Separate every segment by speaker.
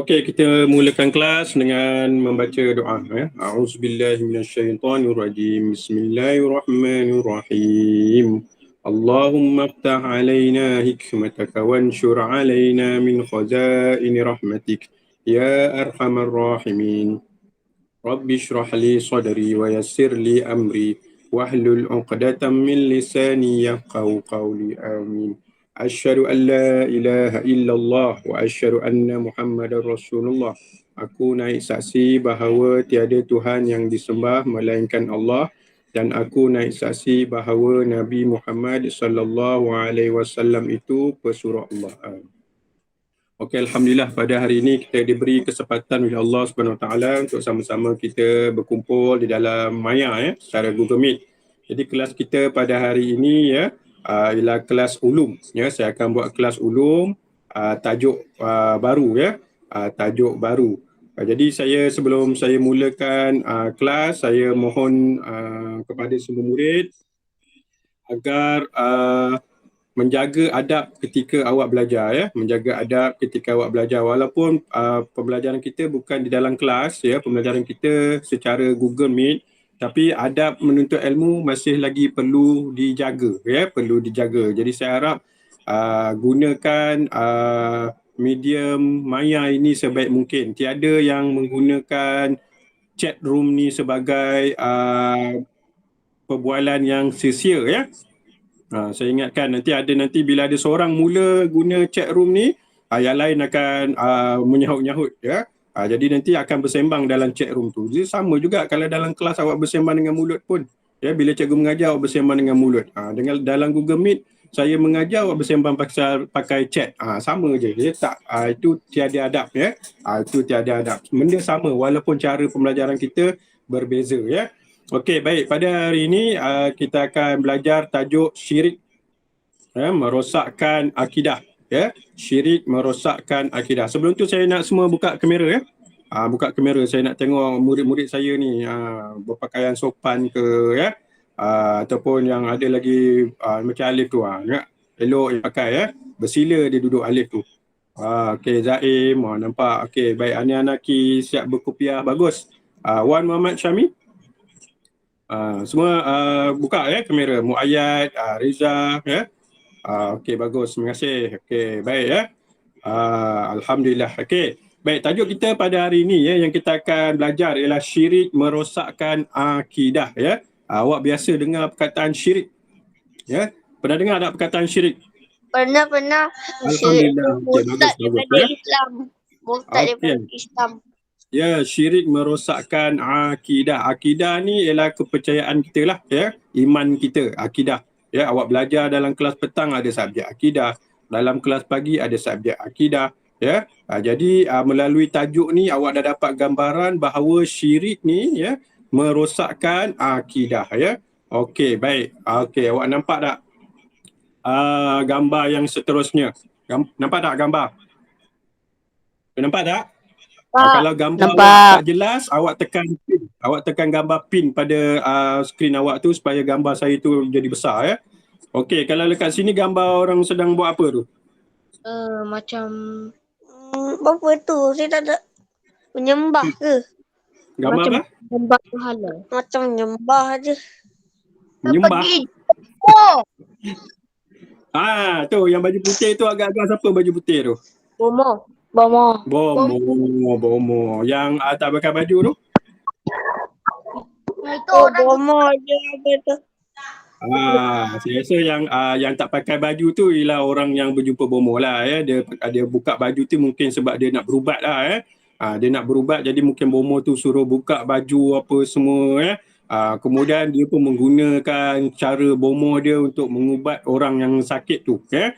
Speaker 1: Okey, kita mulakan kelas dengan membaca doa ya. A'udzubillahi minasyaitonirrajim. Bismillahirrahmanirrahim. Allahumma iftah alaina hikmataka wanshur alaina min khazaini rahmatik ya arhamar rahimin. Rabbi shrah li sadri wa yassir li amri wahlul 'uqdatam min lisani yafqahu qawli. Amin. Asyhadu an la ilaha illallah wa asyhadu anna Muhammadar Rasulullah. Aku naik saksi bahawa tiada Tuhan yang disembah melainkan Allah, dan aku naik saksi bahawa Nabi Muhammad sallallahu alaihi wasallam itu pesuruh Allah. Okey, alhamdulillah pada hari ini kita diberi kesempatan oleh Allah Subhanahu Wa Taala untuk sama-sama kita berkumpul di dalam Maya secara Google Meet. Jadi kelas kita pada hari ini ialah kelas ulum ya. Saya akan buat kelas ulum tajuk baru ya. Tajuk baru. Jadi sebelum saya mulakan kelas, saya mohon kepada semua murid agar menjaga adab ketika awak belajar ya, menjaga adab ketika awak belajar walaupun pembelajaran kita bukan di dalam kelas ya, pembelajaran kita secara Google Meet, tapi adab menuntut ilmu masih lagi perlu dijaga ya, perlu dijaga. Jadi saya harap gunakan medium Maya ini sebaik mungkin. Tiada yang menggunakan chat room ni sebagai perbualan yang sia-sia ya. Saya ingatkan nanti bila ada seorang mula guna chat room ni, yang lain akan menyahut-nyahut ya. Jadi nanti akan bersembang dalam chat room tu. Jadi sama juga kalau dalam kelas awak bersembang dengan mulut pun. Ya, bila cikgu mengajar awak bersembang dengan mulut. Dengan dalam Google Meet saya mengajar awak bersembang pakai chat. Sama je. Ya, tak itu tiada adab ya. Itu tiada adab. Benda sama walaupun cara pembelajaran kita berbeza ya. Okey, baik. Pada hari ini kita akan belajar tajuk syirik merosakkan akidah ya. Syirik merosakkan akidah. Sebelum tu saya nak semua buka kamera ya. Buka kamera, saya nak tengok murid-murid saya ni berpakaian sopan ke ya. Ataupun yang ada lagi macam Alif tu ya. Elok dia pakai ya. Bersila dia duduk Alif tu. Okey, Zaim nampak. Okey, baik. Ani-anaki siap berkopiah, bagus. Wan Muhammad Syami. Semua buka ya kamera. Muayyad, Riza ya. Okey, bagus. Terima kasih. Okey, baik ya. Alhamdulillah. Okey. Baik, tajuk kita pada hari ini ya yang kita akan belajar ialah syirik merosakkan akidah ya. Awak biasa dengar perkataan syirik? Ya. Pernah dengar tak perkataan syirik?
Speaker 2: Pernah.
Speaker 1: Alhamdulillah. Okey, bagus ya.
Speaker 2: Islam. Murtad daripada Islam.
Speaker 1: Ya, syirik merosakkan akidah. Akidah ni ialah kepercayaan kita lah ya. Iman kita, akidah. Ya, awak belajar dalam kelas petang ada subjek akidah. Dalam kelas pagi ada subjek akidah. Ya, jadi melalui tajuk ni awak dah dapat gambaran bahawa syirik ni ya merosakkan akidah ya. Okey, baik. Okey, awak nampak tak gambar yang seterusnya? Nampak tak gambar? Nampak tak? Kalau gambar awak tak jelas, awak tekan pin. Awak tekan gambar pin pada skrin awak tu supaya gambar saya tu jadi besar ya. Okey, kalau dekat sini gambar orang sedang buat apa tu?
Speaker 2: Macam apa tu? Saya tak ada menyembah ke?
Speaker 1: Gambar
Speaker 2: macam
Speaker 1: apa?
Speaker 2: Menyembah pahala. Macam menyembah aje.
Speaker 1: Menyembah? Tu yang baju putih tu agak-agak siapa baju putih tu? Bomo. Yang tak pakai baju tu?
Speaker 2: Itu Bomo je apa tu?
Speaker 1: Saya rasa yang tak pakai baju tu ialah orang yang berjumpa Bomo lah ya. Dia buka baju tu mungkin sebab dia nak berubat lah ya. Dia nak berubat jadi mungkin Bomo tu suruh buka baju apa semua ya. Kemudian dia pun menggunakan cara Bomo dia untuk mengubat orang yang sakit tu ya.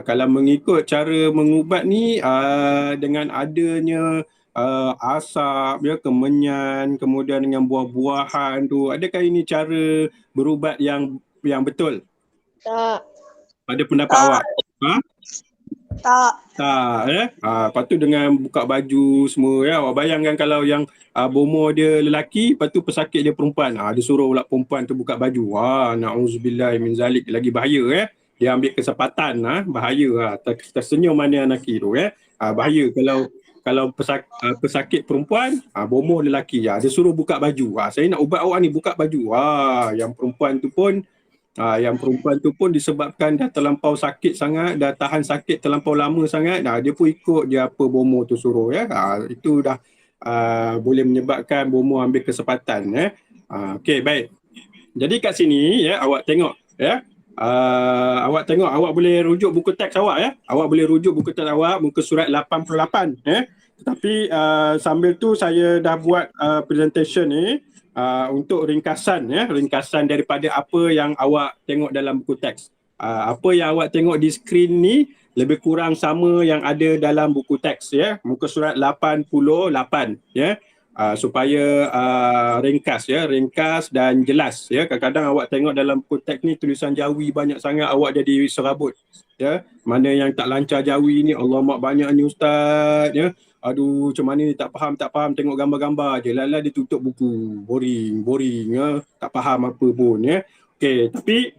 Speaker 1: Kalau mengikut cara mengubat ni dengan adanya asap ya, kemenyan, kemudian dengan buah-buahan tu, adakah ini cara berubat yang betul?
Speaker 2: Tak.
Speaker 1: Pada pendapat awak?
Speaker 2: Tak
Speaker 1: ya. Lepas tu dengan buka baju semua ya. Awak bayangkan kalau yang Bomo dia lelaki, lepas tu pesakit dia perempuan. Dia suruh pula perempuan tu buka baju. Na'udzubillah min zalik, lagi bahaya ya. Dia ambil kesempatan bahaya tersenyum mana anaki tu ya. Bahaya kalau pesakit perempuan, bomoh lelaki. Dia suruh buka baju. Saya nak ubat awak ni, buka baju. Yang perempuan tu pun disebabkan dah terlampau sakit sangat, dah tahan sakit terlampau lama sangat, dia pun ikut je apa bomoh tu suruh ya. Itu dah boleh menyebabkan bomoh ambil kesempatan ya. Okey, baik. Jadi kat sini ya, awak tengok ya. Awak boleh rujuk buku teks awak ya. Awak boleh rujuk buku teks awak muka surat 88 ya. Tetapi sambil tu saya dah buat presentation ni untuk ringkasan ya, ringkasan daripada apa yang awak tengok dalam buku teks. Apa yang awak tengok di skrin ni lebih kurang sama yang ada dalam buku teks ya, muka surat 88 ya. Supaya ringkas dan jelas ya. Kadang-kadang awak tengok dalam buku teks ni tulisan Jawi banyak sangat, awak jadi serabut ya. Mana yang tak lancar Jawi ni, alamak banyak ni ustaz ya. Aduh, macam mana ni, tak faham, tengok gambar-gambar je. Lala dia tutup buku, boring ya, tak faham apa pun ya. Okey, tapi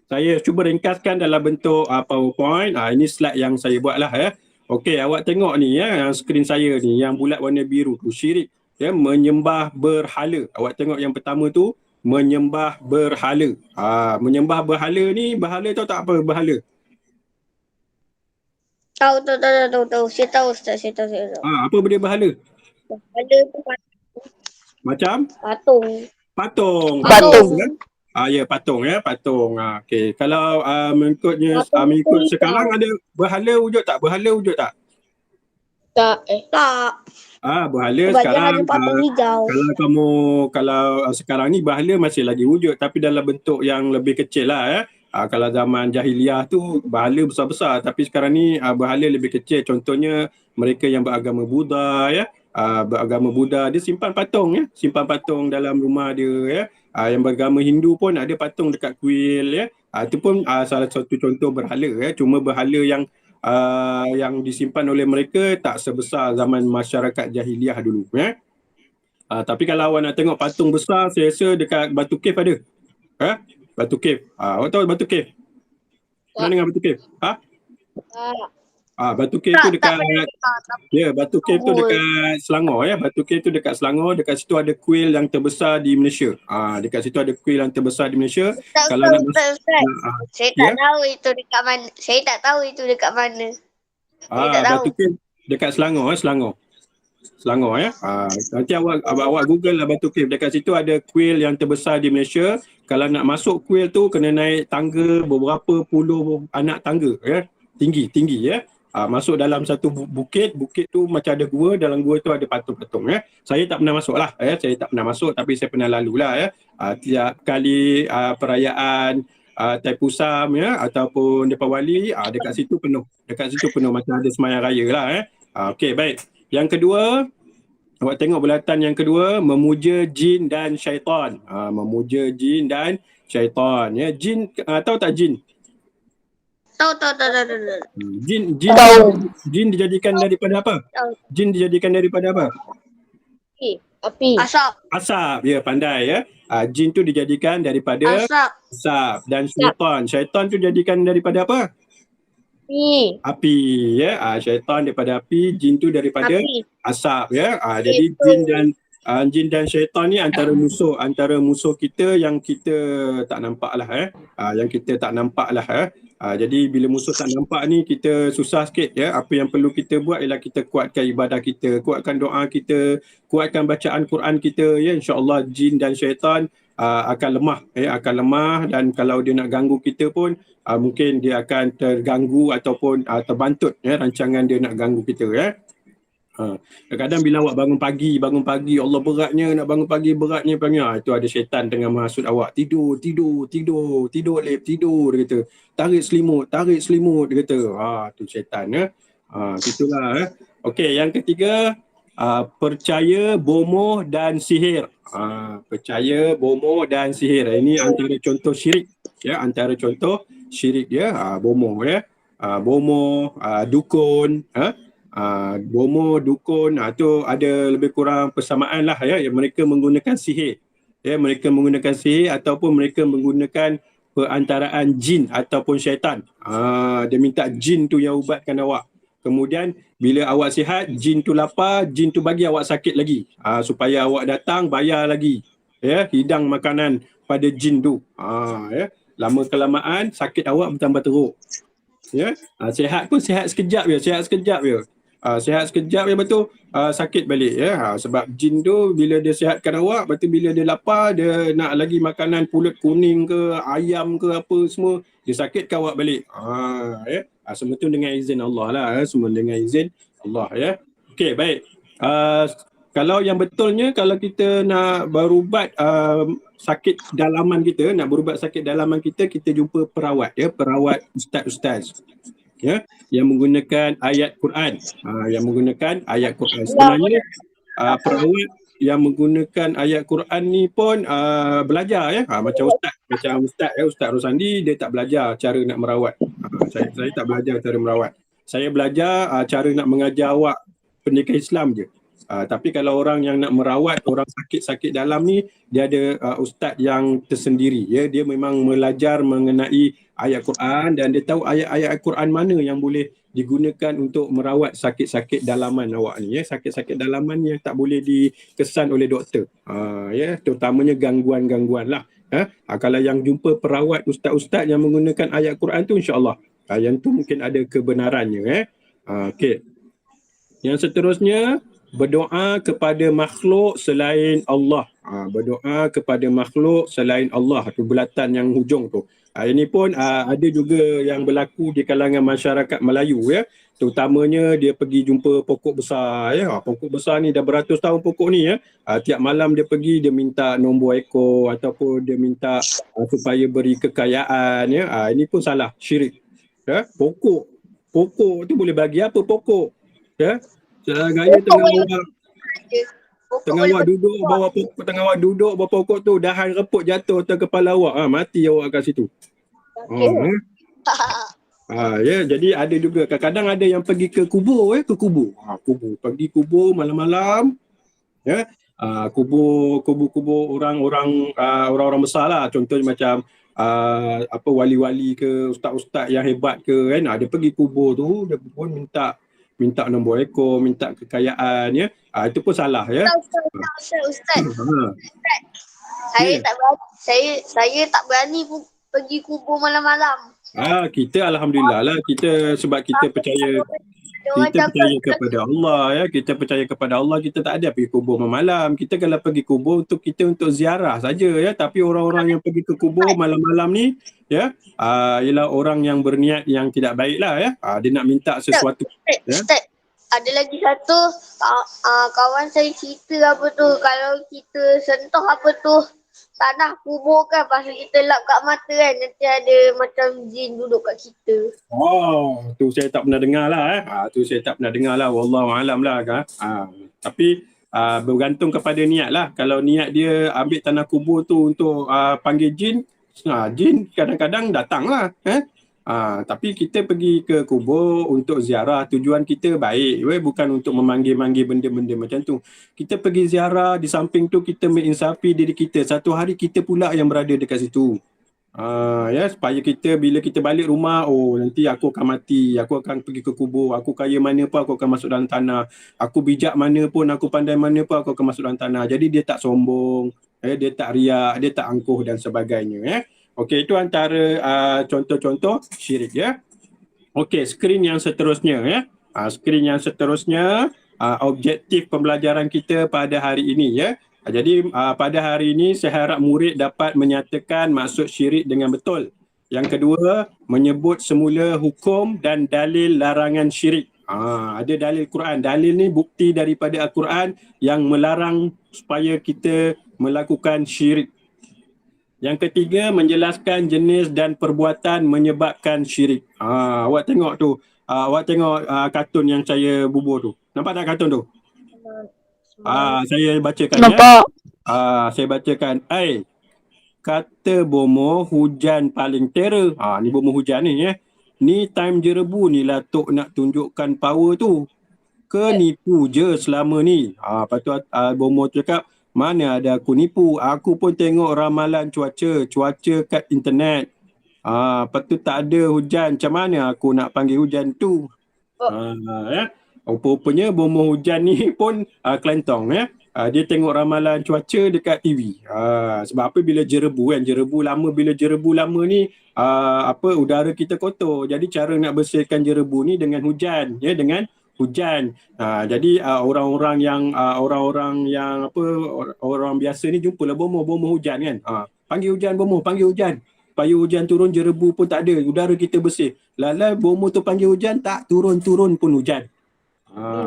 Speaker 1: saya cuba ringkaskan dalam bentuk PowerPoint. Ini slide yang saya buat lah ya. Okey, awak tengok ni ya, yang skrin saya ni, yang bulat warna biru tu, syirik ya, menyembah berhala. Awak tengok yang pertama tu, menyembah berhala. Menyembah berhala ni, berhala tahu tak apa berhala?
Speaker 2: Tahu. Saya tahu Ustaz, saya tahu.
Speaker 1: Apa benda berhala?
Speaker 2: Berhala tu
Speaker 1: Macam?
Speaker 2: patung.
Speaker 1: Ya, patung. Okey, kalau mengikut sekarang ada berhala wujud tak?
Speaker 2: Tak.
Speaker 1: Berhala
Speaker 2: Sebab
Speaker 1: sekarang
Speaker 2: dia ada patung hijau.
Speaker 1: Kalau sekarang ni berhala masih lagi wujud, tapi dalam bentuk yang lebih kecil lah ya. Kalau zaman jahiliah tu berhala besar-besar, tapi sekarang ni berhala lebih kecil. Contohnya mereka yang beragama Buddha ya. Beragama Buddha dia simpan patung dalam rumah dia ya. Yang beragama Hindu pun ada patung dekat kuil ya. Itu pun salah satu contoh berhala ya. Cuma berhala yang disimpan oleh mereka tak sebesar zaman masyarakat jahiliah dulu ya. Tapi kalau awak nak tengok patung besar, saya rasa dekat Batu Cave ada. Batu Cave. Awak tahu Batu Cave? Pernah dengar Batu Cave? Batu Cave tu dekat Batu Cave tu dekat Selangor ya. Batu Cave tu dekat Selangor, dekat situ ada kuil yang terbesar di Malaysia. Dekat situ ada kuil yang terbesar di Malaysia.
Speaker 2: Kalau nak saya tak tahu itu dekat mana. Saya tak tahu itu dekat mana.
Speaker 1: Batu Cave dekat Selangor ya. Nanti awak Google lah Batu Cave. Dekat situ ada kuil yang terbesar di Malaysia. Kalau nak masuk kuil tu kena naik tangga beberapa puluh anak tangga ya. Tinggi ya. Masuk dalam satu bukit tu macam ada gua, dalam gua tu ada patung-patung ya. Saya tak pernah masuk lah ya. Tapi saya pernah lalu lah ya. Tiap kali perayaan Taipusam ya ataupun Deepawali, dekat situ penuh macam ada semayang raya lah ya. Okey, baik. Yang kedua, awak tengok bulatan yang kedua, memuja jin dan syaitan. Memuja jin dan syaitan ya. Jin, tahu tak jin?
Speaker 2: Tahu.
Speaker 1: Jin dijadikan daripada apa? Jin dijadikan daripada apa?
Speaker 2: Api.
Speaker 1: Asap. Ya, pandai ya. Jin tu dijadikan daripada asap. Dan syaitan tu dijadikan daripada apa? Api ya. Syaitan daripada api, jin tu daripada asap ya. Jadi jin dan syaitan ni antara musuh kita yang kita tak nampak lah ya. Jadi bila musuh tak nampak ni, kita susah sikit ya. Apa yang perlu kita buat ialah kita kuatkan ibadah kita, kuatkan doa kita, kuatkan bacaan Quran kita ya. InsyaAllah jin dan syaitan akan lemah dan kalau dia nak ganggu kita pun mungkin dia akan terganggu ataupun terbantut ya rancangan dia nak ganggu kita ya. Kadang-kadang bila awak bangun pagi, Allah beratnya nak bangun pagi, itu ada syaitan tengah menghasut awak. Tidur lep, tidur dia kata. Tarik selimut dia kata. Tu syaitan ya. Itulah ya. Okey, yang ketiga, percaya bomoh dan sihir. Ini antara contoh syirik ya, bomoh ya. Bomoh, dukun bomoh, dukun, tu ada lebih kurang persamaan lah ya. Mereka menggunakan sihir ataupun mereka menggunakan perantaraan jin ataupun syaitan. Dia minta jin tu yang ubatkan awak. Kemudian bila awak sihat, jin tu lapar, jin tu bagi awak sakit lagi. Supaya awak datang bayar lagi. Ya, hidang makanan pada jin tu. Ya. Lama kelamaan sakit awak bertambah teruk. Ya. Sihat pun sihat sekejap je, sihat sekejap je betul sakit balik ya. Sebab jin tu bila dia sihatkan awak, betul bila dia lapar, dia nak lagi makanan pulut kuning ke, ayam ke apa semua, dia sakitkan awak balik. Ya. Semua tu dengan izin Allah lah, semua dengan izin Allah ya. Okey, baik. Kalau yang betulnya, kalau kita nak berubat sakit dalaman kita, kita jumpa perawat ya, perawat ustaz-ustaz ya, yang menggunakan ayat Quran. Sebenarnya perawat yang menggunakan ayat Quran ni pun belajar ya. Macam Ustaz Rosandi, dia tak belajar cara nak merawat. Saya tak belajar cara merawat. Saya belajar cara nak mengajar awak pendidikan Islam je. Tapi kalau orang yang nak merawat orang sakit-sakit dalam ni, dia ada ustaz yang tersendiri ya. Dia memang belajar mengenai ayat Quran dan dia tahu ayat-ayat Quran mana yang boleh digunakan untuk merawat sakit-sakit dalaman awak ni ya. Sakit-sakit dalaman yang tak boleh dikesan oleh doktor. Ya, terutamanya gangguan-gangguan lah. Kalau yang jumpa perawat ustaz-ustaz yang menggunakan ayat Quran tu, insya-Allah yang tu mungkin ada kebenarannya. Okey. Yang seterusnya, berdoa kepada makhluk selain Allah. Berdoa kepada makhluk selain Allah, tu bulatan yang hujung tu. Ini pun ada juga yang berlaku di kalangan masyarakat Melayu ya. Terutamanya dia pergi jumpa pokok besar ya. Pokok besar ni dah beratus tahun pokok ni ya. Tiap malam dia pergi, dia minta nombor ekor ataupun dia minta supaya beri kekayaan ya. Ini pun salah, syirik. Ya, pokok tu boleh bagi apa pokok? Ya. Gaya tengah awak duduk bawah pokok tu, dahan reput jatuh atas kepala awak, mati awak kat situ. Ya, jadi ada juga kadang-kadang ada yang pergi ke kubur pergi kubur malam-malam ya. Kubur orang-orang besar lah, contohnya macam wali-wali ke, ustaz-ustaz yang hebat ke kan, dia pergi kubur tu, dia pun minta nombor ekor, minta kekayaan ya. Itu pun salah ya.
Speaker 2: Ustaz. Saya tak berani pergi kubur malam-malam.
Speaker 1: Kita alhamdulillah lah, sebab kita percaya kepada Allah ya. Kita percaya kepada Allah, kita tak ada pergi kubur malam. Kita kalau pergi kubur untuk ziarah saja ya. Tapi orang-orang yang pergi ke kubur malam-malam ni ya, ialah orang yang berniat yang tidak baik lah ya. Dia nak minta sesuatu.
Speaker 2: Ustaz, ada lagi satu kawan saya cerita kalau kita sentuh tanah kubur kan, pasal kita lap kat mata kan, nanti ada macam jin duduk kat kita.
Speaker 1: Tu saya tak pernah dengar lah Wallahualam lah kan. Tapi bergantung kepada niat lah. Kalau niat dia ambil tanah kubur tu untuk panggil jin, jin kadang-kadang datang lah. Tapi kita pergi ke kubur untuk ziarah, tujuan kita baik, bukan untuk memanggil-manggil benda-benda macam tu. Kita pergi ziarah, di samping tu kita menginsafi diri kita, satu hari kita pula yang berada dekat situ. Ya, supaya kita bila kita balik rumah, nanti aku akan mati, aku akan pergi ke kubur, aku kaya mana pun aku akan masuk dalam tanah, aku bijak mana pun, aku pandai mana pun aku akan masuk dalam tanah. Jadi dia tak sombong, dia tak riak, dia tak angkuh dan sebagainya ya. Okey, itu antara contoh-contoh syirik ya. Okey, skrin yang seterusnya ya. Objektif pembelajaran kita pada hari ini ya. Jadi pada hari ini saya harap murid dapat menyatakan maksud syirik dengan betul. Yang kedua, menyebut semula hukum dan dalil larangan syirik. Ada dalil Quran. Dalil ni bukti daripada Al-Quran yang melarang supaya kita melakukan syirik. Yang ketiga, menjelaskan jenis dan perbuatan menyebabkan syirik. Awak tengok tu. Awak tengok kartun yang saya bubur tu. Nampak tak kartun tu? Saya bacakan. Nampak. Saya bacakan. Kata Bomo, hujan paling terror. Ni Bomo hujan ni ya. Ni time jerebu ni lah Tok nak tunjukkan power tu. Ke nipu je selama ni. Lepas tu Bomo cakap, mana ada aku nipu, aku pun tengok ramalan cuaca kat internet. Lepas tu tak ada hujan, macam mana aku nak panggil hujan tu? Ya. Rupa-rupanya bomoh hujan ni pun kelentong ya. Dia tengok ramalan cuaca dekat TV. Sebab apa, bila jerebu kan, bila jerebu lama ni udara kita kotor. Jadi cara nak bersihkan jerebu ni dengan hujan ya, dengan hujan. Jadi orang-orang yang orang biasa ni jumpalah bomoh hujan kan. Panggil hujan bomoh, panggil hujan. Supaya hujan turun, jerebu pun tak ada, udara kita bersih. Lala bomoh tu panggil hujan, tak turun-turun pun hujan.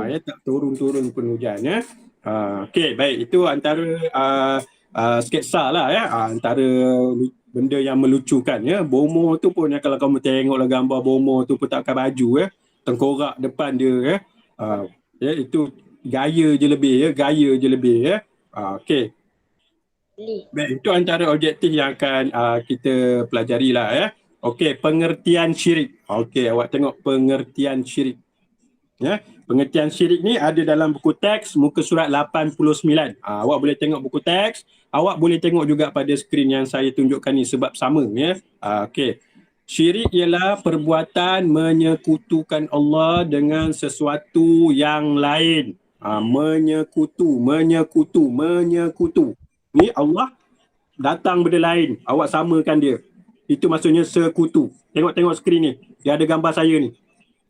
Speaker 1: Ya, tak turun-turun pun hujan ya. Okey, baik, itu antara sketsa lah ya, antara benda yang melucukan ya. Bomoh tu pun kalau kamu tengoklah gambar bomoh tu pun tak pakai baju ya, tengkorak depan dia ya. Ya, itu gaya je lebih ya. Okey. Baik, itu antara objektif yang akan kita pelajari lah ya. Okey, pengertian syirik. Okey, awak tengok pengertian syirik. Ya, pengertian syirik ni ada dalam buku teks muka surat 89. Awak boleh tengok buku teks, awak boleh tengok juga pada skrin yang saya tunjukkan ni sebab sama ya. Okey. Syirik ialah perbuatan menyekutukan Allah dengan sesuatu yang lain. Menyekutu. Ni Allah datang benda lain, awak samakan dia. Itu maksudnya sekutu. Tengok skrin ni. Dia ada gambar saya ni.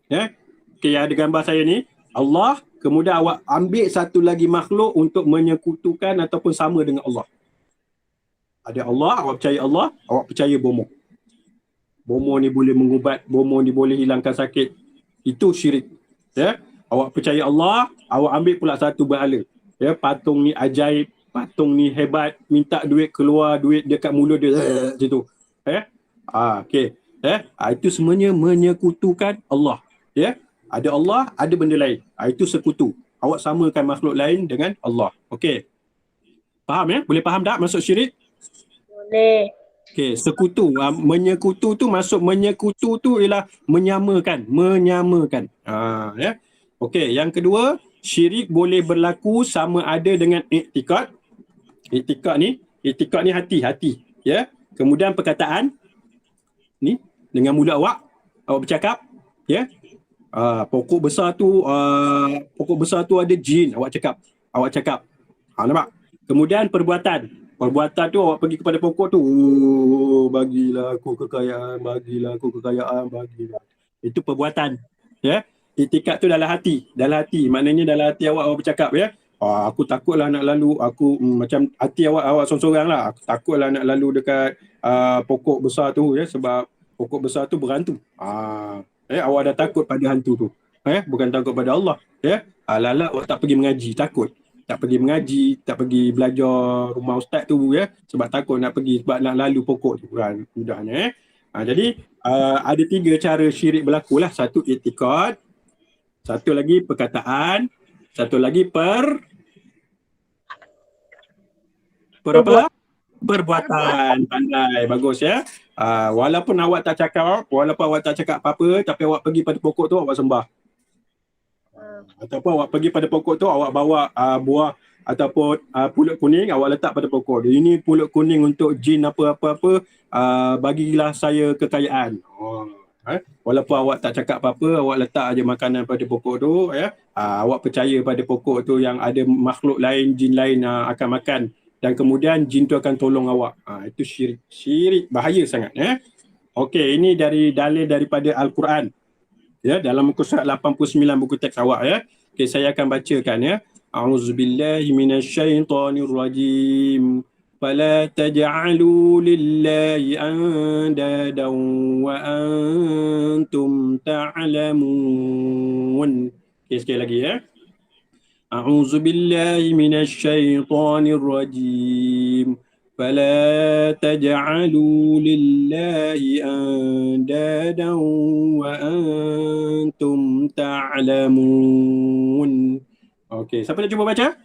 Speaker 1: Ya. Okey, ada gambar saya ni. Allah, kemudian awak ambil satu lagi makhluk untuk menyekutukan ataupun sama dengan Allah. Ada Allah, awak percaya Allah, awak percaya bomoh. Bomoh ni boleh mengubat, bomoh ni boleh hilangkan sakit. Itu syirik. Ya. Awak percaya Allah, awak ambil pula satu berhala. Ya, patung ni ajaib, patung ni hebat, minta duit, keluar duit dekat mulut dia gitu. Okey. Itu semuanya menyekutukan Allah. Ya. Ada Allah, ada benda lain. Itu sekutu. Awak samakan makhluk lain dengan Allah. Okey. Faham ya? Boleh faham tak masuk syirik?
Speaker 2: Boleh.
Speaker 1: Okey, sekutu. Menyekutu tu, masuk menyekutu tu ialah menyamakan. Ya. Okey, yang kedua, syirik boleh berlaku sama ada dengan iktikad. Iktikad ni hati. Ya. Kemudian perkataan ni dengan mulut awak bercakap, ya. Pokok besar tu ada jin, awak cakap. Nampak? Kemudian perbuatan tu awak pergi kepada pokok tu, bagilah aku kekayaan. Itu perbuatan, ya. Iktikad tu dalam hati, maknanya dalam hati awak bercakap, ya. Aku takutlah nak lalu, macam hati awak sorang-sorang lah, aku takutlah nak lalu dekat pokok besar tu, ya, sebab pokok besar tu berhantu. Awak dah takut pada hantu tu, bukan takut pada Allah, ya. Lala awak tak pergi mengaji, takut. Tak pergi mengaji, tak pergi belajar rumah ustaz tu, ya, sebab takut nak pergi, sebab nak lalu pokok tu kan, mudahnya. Jadi ada 3 cara syirik berlaku lah. Satu iktikad, satu lagi perkataan, satu lagi perbuatan. Pandai, bagus ya. Walaupun awak tak cakap apa-apa, tapi awak pergi pada pokok tu, awak sembah. Ataupun awak pergi pada pokok tu, awak bawa buah ataupun pulut kuning, awak letak pada pokok. Ini pulut kuning untuk jin apa-apa, bagilah saya kekayaan. Walaupun awak tak cakap apa-apa, awak letak aja makanan pada pokok tu, ya. Awak percaya pada pokok tu yang ada makhluk lain, jin lain akan makan, dan kemudian jin tu akan tolong awak. Itu syirik bahaya sangat, ya. Okey, ini dari dalil daripada Al-Quran. Ya, dalam muka surat 89 buku teks awak, ya. Okey, saya akan bacakan, ya. A'udzubillahi minasyaitonirrajim. Fala taj'alu lillahi andadan wa antum ta'lamun. Okey, sekali lagi, ya. A'udzubillahi minasyaitonirrajim. فلا تجعلوا لله أندادا وأنتم تعلمون. Okey, siapa nak cuba baca?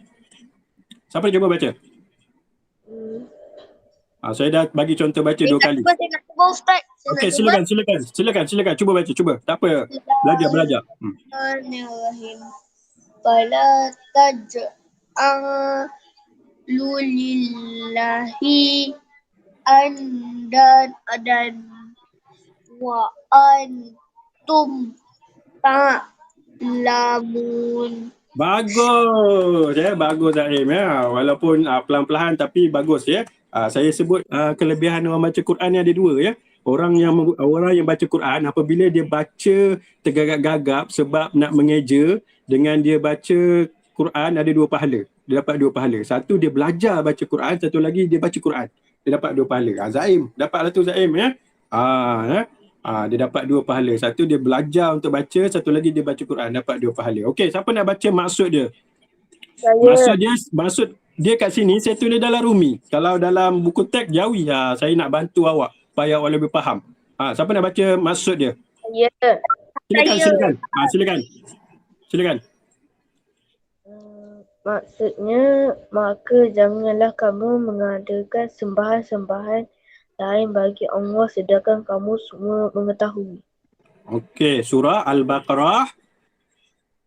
Speaker 1: Saya dah bagi contoh baca 2 kali.
Speaker 2: Saya nak cuba Ustaz.
Speaker 1: Okey, silakan cuba baca, tak apa. Belajar.
Speaker 2: Bismillahirrahmanirrahim. Fala taj'alu lillahi andadan wa antum Lamun.
Speaker 1: Bagus ya, bagus Zaim ya. Walaupun pelan-pelan tapi bagus ya. Saya sebut kelebihan orang baca Quran ni ada dua ya. Orang yang baca Quran apabila dia baca tergagap-gagap sebab nak mengeja, dengan dia baca Quran ada dua pahala. Dia dapat dua pahala. Satu dia belajar baca Quran, satu lagi dia baca Quran. Dia dapat dua pahala. Zaim, dapatlah tu Zaim ya. Ya. Dia dapat dua pahala. Satu dia belajar untuk baca, satu lagi dia baca Quran, dapat dua pahala. Okey, siapa nak baca maksud dia? Maksud dia kat sini saya tulis dalam Rumi. Kalau dalam buku teks Jawi, saya nak bantu awak supaya awak lebih faham. Siapa nak baca maksud dia?
Speaker 2: Ya.
Speaker 1: Silakan. Silakan.
Speaker 3: Maksudnya, maka janganlah kamu mengadakan sembahan-sembahan lain bagi Allah sedangkan kamu semua mengetahui.
Speaker 1: Okey, surah Al-Baqarah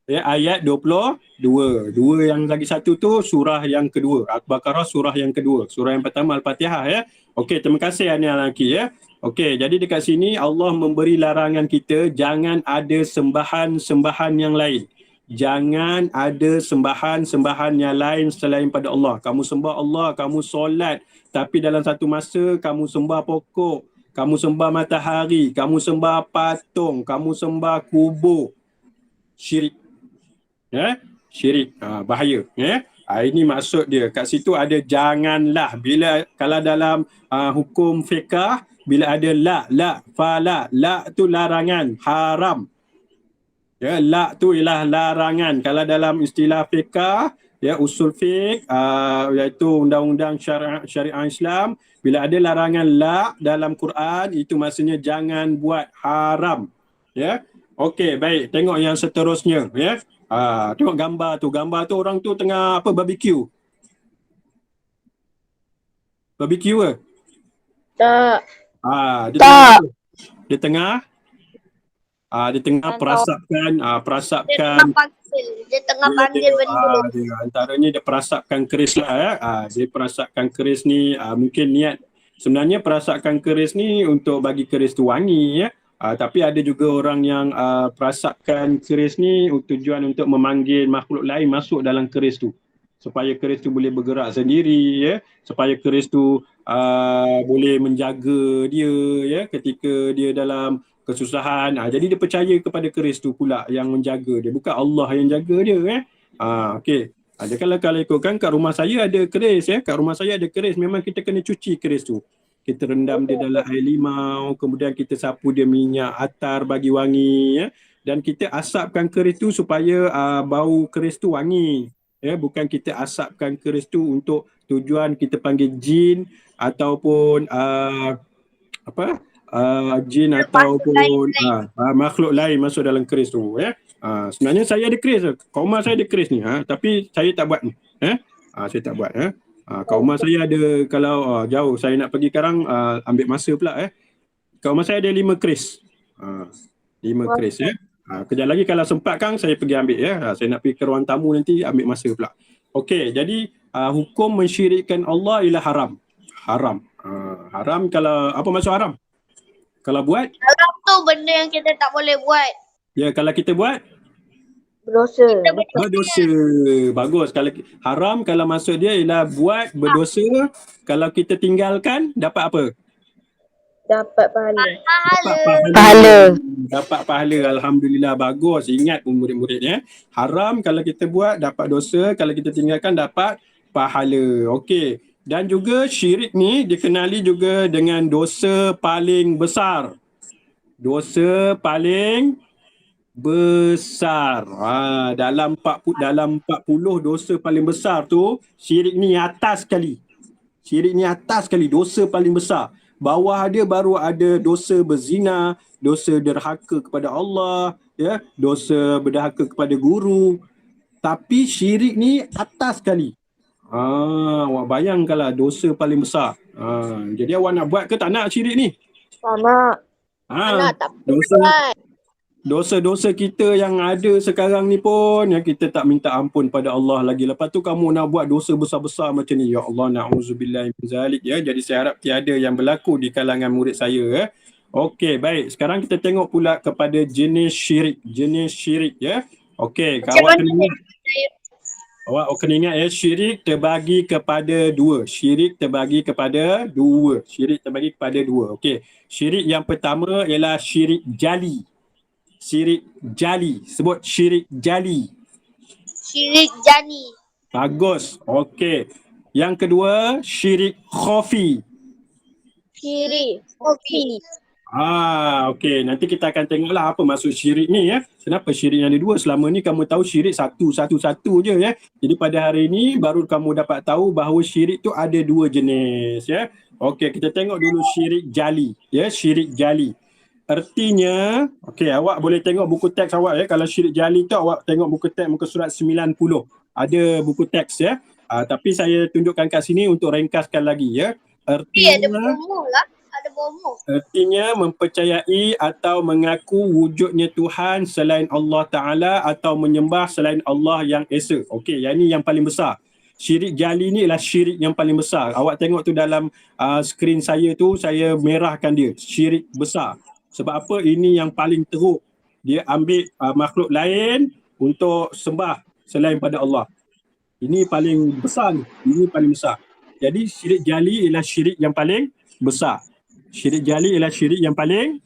Speaker 1: ayat 22. Dua yang lagi satu tu surah yang kedua. Al-Baqarah surah yang kedua. Surah yang pertama Al-Fatihah ya. Okey, terima kasih Ania lagi ya. Okey, jadi dekat sini Allah memberi larangan kita jangan ada sembahan-sembahan yang lain. Jangan ada sembahan-sembahan yang lain selain pada Allah. Kamu sembah Allah, kamu solat, tapi dalam satu masa kamu sembah pokok, kamu sembah matahari, kamu sembah patung, kamu sembah kubur. Syirik. Ya? Syirik. Bahaya. Ya? Ini maksud dia. Kat situ ada janganlah. Kalau dalam hukum fiqah, bila ada la, fala, la tu larangan, haram. Ya, la tu ialah larangan. Kalau dalam istilah fiqah, ya usul fiqh, iaitu undang-undang syariah Islam, bila ada larangan la dalam Quran, itu maksudnya jangan buat, haram. Ya. Okey, baik. Tengok yang seterusnya, ya. Tengok gambar tu. Gambar tu orang tu tengah barbecue. Barbecue ke?
Speaker 3: Tak.
Speaker 1: Dia tengah perasapkan
Speaker 2: Dia tengah panggil benda.
Speaker 1: Antaranya dia perasapkan keris lah ya. Dia perasapkan keris ni mungkin niat sebenarnya perasapkan keris ni untuk bagi keris tu wangi ya. Tapi ada juga orang yang perasapkan keris ni tujuan untuk memanggil makhluk lain masuk dalam keris tu supaya keris tu boleh bergerak sendiri ya, supaya keris tu boleh menjaga dia ya ketika dia dalam kesusahan. Jadi dia percaya kepada keris tu pula yang menjaga dia, bukan Allah yang jaga dia okey. Ada kalau ikutkan kat rumah saya ada keris ya, kat rumah saya ada keris, memang kita kena cuci keris tu. Kita rendam dia dalam air limau, kemudian kita sapu dia minyak atar bagi wangi ya, dan kita asapkan keris tu supaya bau keris tu wangi ya, bukan kita asapkan keris tu untuk tujuan kita panggil jin ataupun jin ataupun makhluk lain masuk dalam keris tu ya. Sebenarnya saya ada keris, kaum rumah saya ada keris ni tapi saya tak buat ni saya tak buat kaum rumah saya ada, kalau jauh saya nak pergi sekarang ambil masa pula kaum rumah saya ada 5 keris 5 keris ya. Kejap lagi kalau sempat Kang saya pergi ambil ya. Saya nak pergi ke ruang tamu nanti ambil masa pula. Okey, jadi hukum mensyirikkan Allah ialah haram. Haram kalau apa maksud haram? Kalau buat?
Speaker 2: Haram tu benda yang kita tak boleh buat.
Speaker 1: Ya, kalau kita buat?
Speaker 3: Berdosa.
Speaker 1: Berdosa. Bagus. Kalau haram kalau maksud dia ialah buat berdosa, kalau kita tinggalkan dapat apa?
Speaker 3: Dapat pahala.
Speaker 1: Dapat pahala. Alhamdulillah, bagus. Ingat murid-murid ya. Haram kalau kita buat dapat dosa, kalau kita tinggalkan dapat pahala. Okey. Dan juga syirik ni dikenali juga dengan dosa paling besar. Dosa paling besar. Dalam 40 dosa paling besar tu, syirik ni atas sekali. Dosa paling besar. Bawah dia baru ada dosa berzina, dosa derhaka kepada Allah, ya, dosa berdahaka kepada guru. Tapi syirik ni atas sekali. Awak bayangkanlah dosa paling besar. Jadi awak nak buat ke tak nak syirik ni?
Speaker 3: Tak nak.
Speaker 2: Tak buat.
Speaker 1: Dosa-dosa kita yang ada sekarang ni pun yang kita tak minta ampun pada Allah lagi. Lepas tu kamu nak buat dosa besar-besar macam ni. Ya Allah, na'udzubillah min zalik ya. Jadi saya harap tiada yang berlaku di kalangan murid saya Okey, baik. Sekarang kita tengok pula kepada jenis syirik ya. Okey,
Speaker 2: Macam
Speaker 1: awak
Speaker 2: mana
Speaker 1: kena ingat. Awak kena ingat ya, syirik terbagi kepada dua. Syirik terbagi kepada dua. Syirik terbagi kepada dua. Okey. Syirik yang pertama ialah syirik jali. Syirik jali. Sebut syirik jali.
Speaker 2: Syirik jani.
Speaker 1: Bagus. Okey. Yang kedua, syirik khafi.
Speaker 3: Kiri. Kopi.
Speaker 1: Okey. Nanti kita akan tengoklah apa maksud syirik ni ya. Kenapa syirik yang ada dua? Selama ni kamu tahu syirik satu je ya. Jadi pada hari ini baru kamu dapat tahu bahawa syirik tu ada dua jenis ya. Okey, kita tengok dulu syirik jali ya, syirik jali. Artinya, okey, awak boleh tengok buku teks awak ya. Kalau syirik jali tu awak tengok buku teks muka surat 90. Ada buku teks ya. Tapi saya tunjukkan kat sini untuk ringkaskan lagi ya.
Speaker 2: Ada
Speaker 1: Artinya
Speaker 2: bomo lah. Ada bomo.
Speaker 1: Artinya mempercayai atau mengaku wujudnya Tuhan selain Allah Ta'ala atau menyembah selain Allah yang Esa. Okey, yang ni yang paling besar. Syirik jali ni ialah syirik yang paling besar. Awak tengok tu dalam skrin saya tu, saya merahkan dia. Syirik besar. Sebab apa? Ini yang paling teruk. Dia ambil makhluk lain untuk sembah selain pada Allah. Ini paling besar ni. Ini paling besar. Jadi syirik jali ialah syirik yang paling besar. Syirik jali ialah syirik yang paling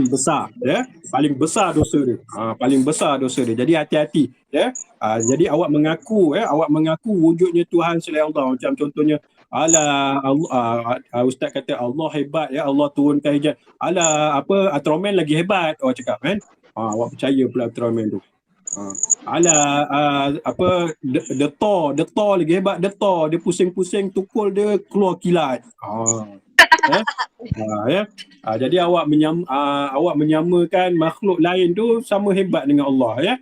Speaker 1: besar ya. Paling besar dosa dia. Paling besar dosa dia. Jadi hati-hati ya. Jadi awak mengaku wujudnya Tuhan selain Allah. Macam contohnya ustaz kata Allah hebat ya, Allah turunkan hujan. Ultraman lagi hebat awak cakap kan. Awak percaya pula Ultraman tu. The Thor lagi hebat. The Thor dia pusing-pusing tukul dia keluar kilat. Jadi awak menyamakan makhluk lain tu sama hebat dengan Allah ya.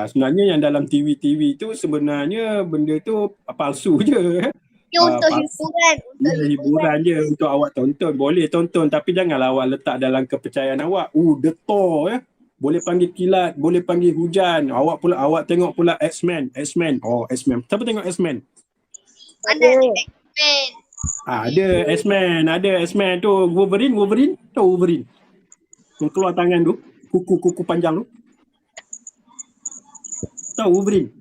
Speaker 1: Sebenarnya yang dalam TV tu sebenarnya benda tu palsu je.
Speaker 2: Dia untuk hiburan.
Speaker 1: Hiburan je untuk awak tonton. Boleh tonton tapi janganlah awak letak dalam kepercayaan awak. The Thor ya. Boleh panggil kilat, boleh panggil hujan. Awak tengok pula X-Men. X-Men. Siapa tengok X-Men?
Speaker 2: Mana X-Men?
Speaker 1: Ada X-Men tu. Wolverine. Tahu Wolverine? Yang keluar tangan tu, kuku panjang tu. Tahu Wolverine?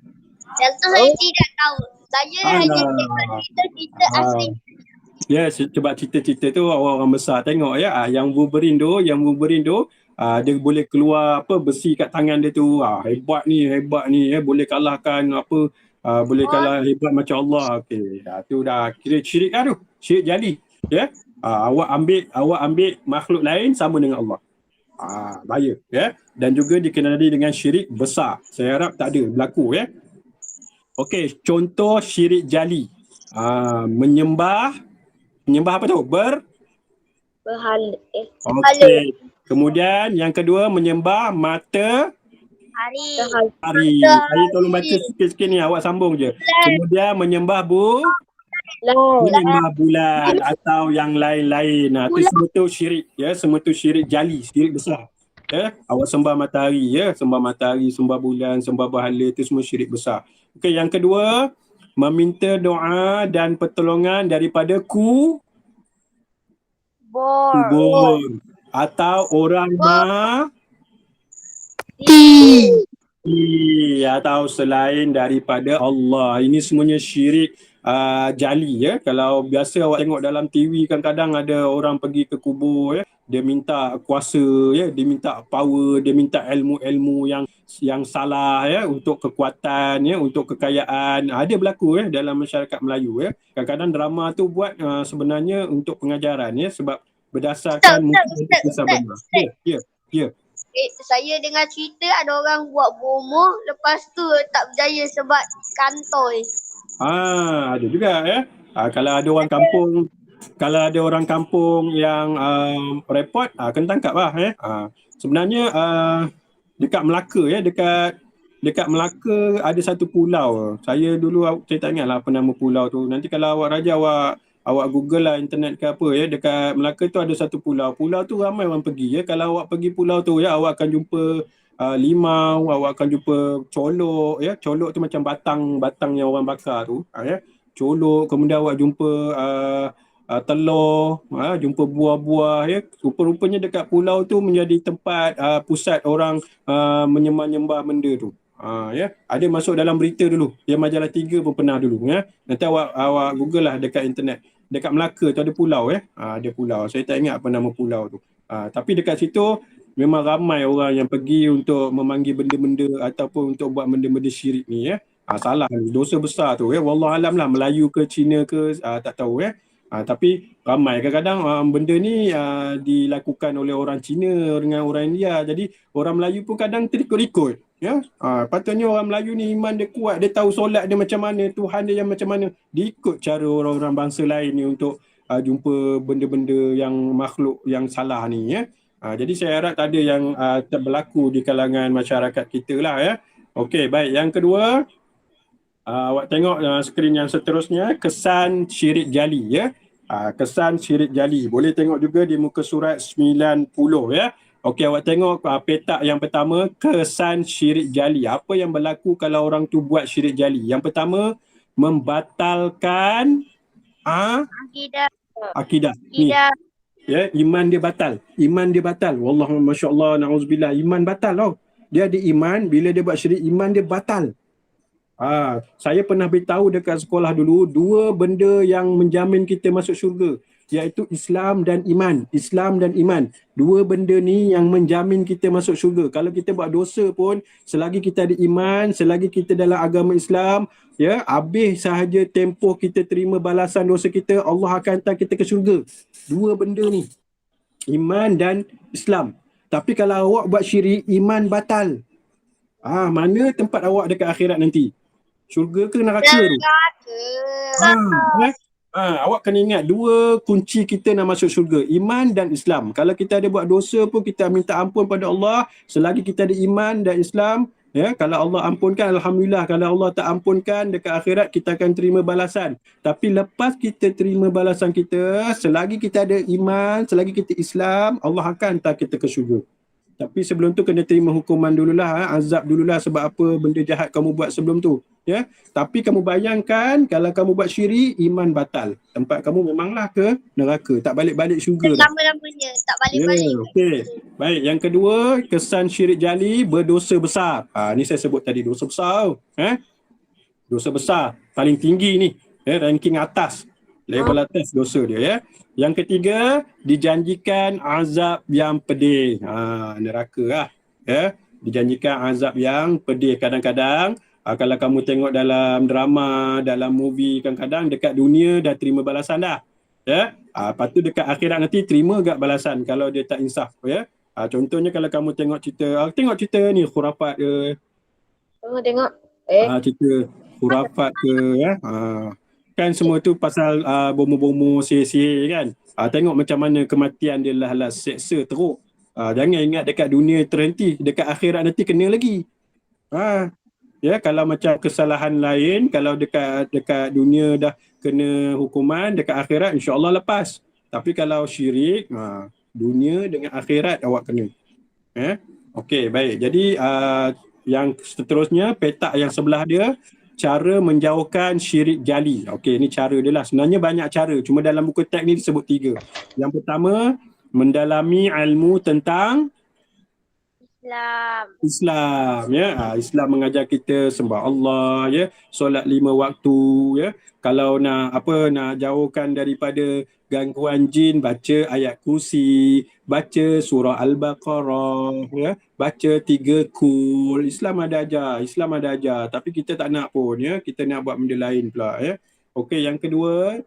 Speaker 2: Yang tu saya tidak tahu. Saya hanya tengok cerita asli.
Speaker 1: Yes, sebab cerita-cerita tu orang besar tengok ya. Yang Wolverine tu dia boleh keluar besi kat tangan dia tu. Hebat ni ya, boleh kalahkan boleh kalah hebat macam Allah. Okey, tu dah kira syirik tu. Syirik jali ya. Awak ambil makhluk lain sama dengan Allah. Bahaya ya. Dan juga dikenali dengan syirik besar. Saya harap tak ada berlaku ya. Okey, contoh syirik jali. Menyembah apa tu?
Speaker 3: Berhala.
Speaker 1: Okey. Kemudian yang kedua menyembah matahari. Saya tolong baca sikit-sikit ni, awak sambung je. Kemudian menyembah bulan atau yang lain-lain. Itu semua tu syirik ya, semua tu syirik jali, syirik besar. Ya, awak sembah matahari ya, sembah bulan, sembah berhala, itu semua syirik besar. Okey, yang kedua meminta doa dan pertolongan daripada kubur atau orang mati atau selain daripada Allah. Ini semuanya syirik jali ya. Kalau biasa awak tengok dalam TV kadang-kadang ada orang pergi ke kubur ya, dia minta kuasa ya, dia minta power, dia minta ilmu-ilmu yang salah ya, untuk kekuatan ya, untuk kekayaan. Ada berlaku ya dalam masyarakat Melayu ya. Kadang-kadang drama tu buat sebenarnya untuk pengajaran ya, sebab berdasarkan kisah benar. Ya.
Speaker 2: Saya dengar cerita ada orang buat bomo, lepas tu tak berjaya sebab kantoi.
Speaker 1: Ada juga ya. Kalau ada orang kampung yang report, kena tangkap lah ya. Sebenarnya dekat Melaka ya, dekat Melaka ada satu pulau. Saya tak ingat lah apa nama pulau tu. Nanti kalau awak raja awak Google lah internet ke apa ya, dekat Melaka tu ada satu pulau. Pulau tu ramai orang pergi ya. Kalau awak pergi pulau tu ya, awak akan jumpa limau, awak akan jumpa colok ya. Colok tu macam batang yang orang bakar tu ya. Colok, kemudian awak jumpa telur, jumpa buah-buah ya. Rupa-rupanya dekat pulau tu menjadi tempat pusat orang menyembah-nyembah benda tu. Ya, ada masuk dalam berita dulu. Yang majalah 3 pun pernah dulu ya. Nanti awak Google lah dekat internet. Dekat Melaka tu ada pulau ya. Ada pulau. Saya tak ingat apa nama pulau tu. Tapi dekat situ memang ramai orang yang pergi untuk memanggil benda-benda ataupun untuk buat benda-benda syirik ni ya. Salah, dosa besar tu ya. Wallahualam lah, Melayu ke Cina ke tak tahu ya. Tapi ramai kadang-kadang benda ni dilakukan oleh orang Cina dengan orang India. Jadi orang Melayu pun kadang terikut-ikut. Ya, patutnya orang Melayu ni iman dia kuat, dia tahu solat dia macam mana, Tuhan dia yang macam mana. Dia ikut cara orang-orang bangsa lain ni untuk jumpa benda-benda yang makhluk yang salah ni ya. Jadi saya harap tak ada yang berlaku di kalangan masyarakat kita lah ya. Okey, baik. Yang kedua, awak tengok skrin yang seterusnya, kesan syirik jali ya. Kesan syirik jali. Boleh tengok juga di muka surat 90 ya. Okey, awak tengok petak yang pertama, kesan syirik jali. Apa yang berlaku kalau orang tu buat syirik jali? Yang pertama, membatalkan akidah. Ni. Ya, iman dia batal. Iman dia batal. Wallahu masya-Allah, na'udzubillah. Iman batal tau. Dia ada iman, bila dia buat syirik, iman dia batal. Saya pernah beritahu dekat sekolah dulu, 2 benda yang menjamin kita masuk syurga, iaitu Islam dan iman. Islam dan iman. 2 benda ni yang menjamin kita masuk syurga. Kalau kita buat dosa pun, selagi kita ada iman, selagi kita dalam agama Islam, ya, habis sahaja tempoh kita terima balasan dosa kita, Allah akan hantar kita ke syurga. 2 benda ni. Iman dan Islam. Tapi kalau awak buat syirik, iman batal. Mana tempat awak dekat akhirat nanti? Syurga ke neraka tu? Awak kena ingat 2 kunci kita nak masuk syurga, iman dan Islam. Kalau kita ada buat dosa pun kita minta ampun pada Allah, selagi kita ada iman dan Islam, ya, kalau Allah ampunkan alhamdulillah, kalau Allah tak ampunkan dekat akhirat kita akan terima balasan. Tapi lepas kita terima balasan kita, selagi kita ada iman, selagi kita Islam, Allah akan hantar kita ke syurga. Tapi sebelum tu kena terima hukuman dululah, azab dululah sebab apa benda jahat kamu buat sebelum tu. Ya, tapi kamu bayangkan kalau kamu buat syirik, iman batal. Tempat kamu memanglah ke neraka, tak balik-balik syurga.
Speaker 2: Lama-lamanya, tak balik-balik.
Speaker 1: Okey. Baik, yang kedua, kesan syirik jali, berdosa besar. Ni saya sebut tadi, dosa besar. Dosa besar, paling tinggi ni, ranking atas. Level atas dosa dia ya. Yang ketiga, dijanjikan azab yang pedih. Neraka lah. Ya. Dijanjikan azab yang pedih. Kadang-kadang kalau kamu tengok dalam drama, dalam movie, kadang-kadang dekat dunia dah terima balasan dah. Ya. Lepas tu dekat akhirat nanti terima gak balasan kalau dia tak insaf ya. Contohnya kalau kamu tengok cerita ni khurafat ke.
Speaker 3: Tengok.
Speaker 1: Cerita khurafat ke ya. Kan semua tu pasal bomo-bomo sihir-sihir kan. Tengok macam mana kematian dia lah seksa teruk. Jangan ingat dekat dunia terhenti, dekat akhirat nanti kena lagi. Ya, kalau macam kesalahan lain, kalau dekat dunia dah kena hukuman, dekat akhirat insya-Allah lepas. Tapi kalau syirik, dunia dengan akhirat awak kena. Okey, baik. Jadi yang seterusnya, petak yang sebelah dia, cara menjauhkan syirik jali. Okey, ini cara dia lah. Sebenarnya banyak cara. Cuma dalam buku teks ni disebut 3. Yang pertama, mendalami ilmu tentang Islam. Ya. Islam mengajar kita sembah Allah, ya, solat 5 waktu, ya. Kalau nak jauhkan daripada gangguan jin, baca ayat kursi, baca surah Al-Baqarah, ya, baca 3 kul. Islam ada ajar, tapi kita tak nak pun, ya. Kita nak buat benda lain pula, ya. Okey, yang kedua,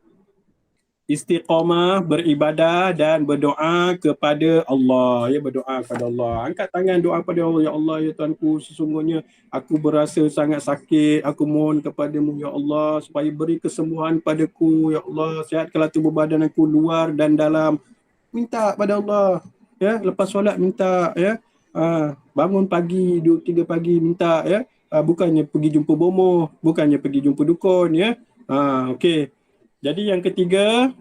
Speaker 1: istiqamah, beribadah dan berdoa kepada Allah. Ya, berdoa kepada Allah. Angkat tangan doa kepada Allah. Ya Allah, ya Tuanku, sesungguhnya aku berasa sangat sakit. Aku mohon kepadamu, ya Allah, supaya beri kesembuhan padaku. Ya Allah, sihatkanlah tubuh badan aku luar dan dalam. Minta pada Allah. Ya, lepas solat minta, ya. Bangun pagi, 2-3 pagi minta, ya. Bukannya pergi jumpa bomoh, bukannya pergi jumpa dukun, ya. Okey. Jadi yang ketiga,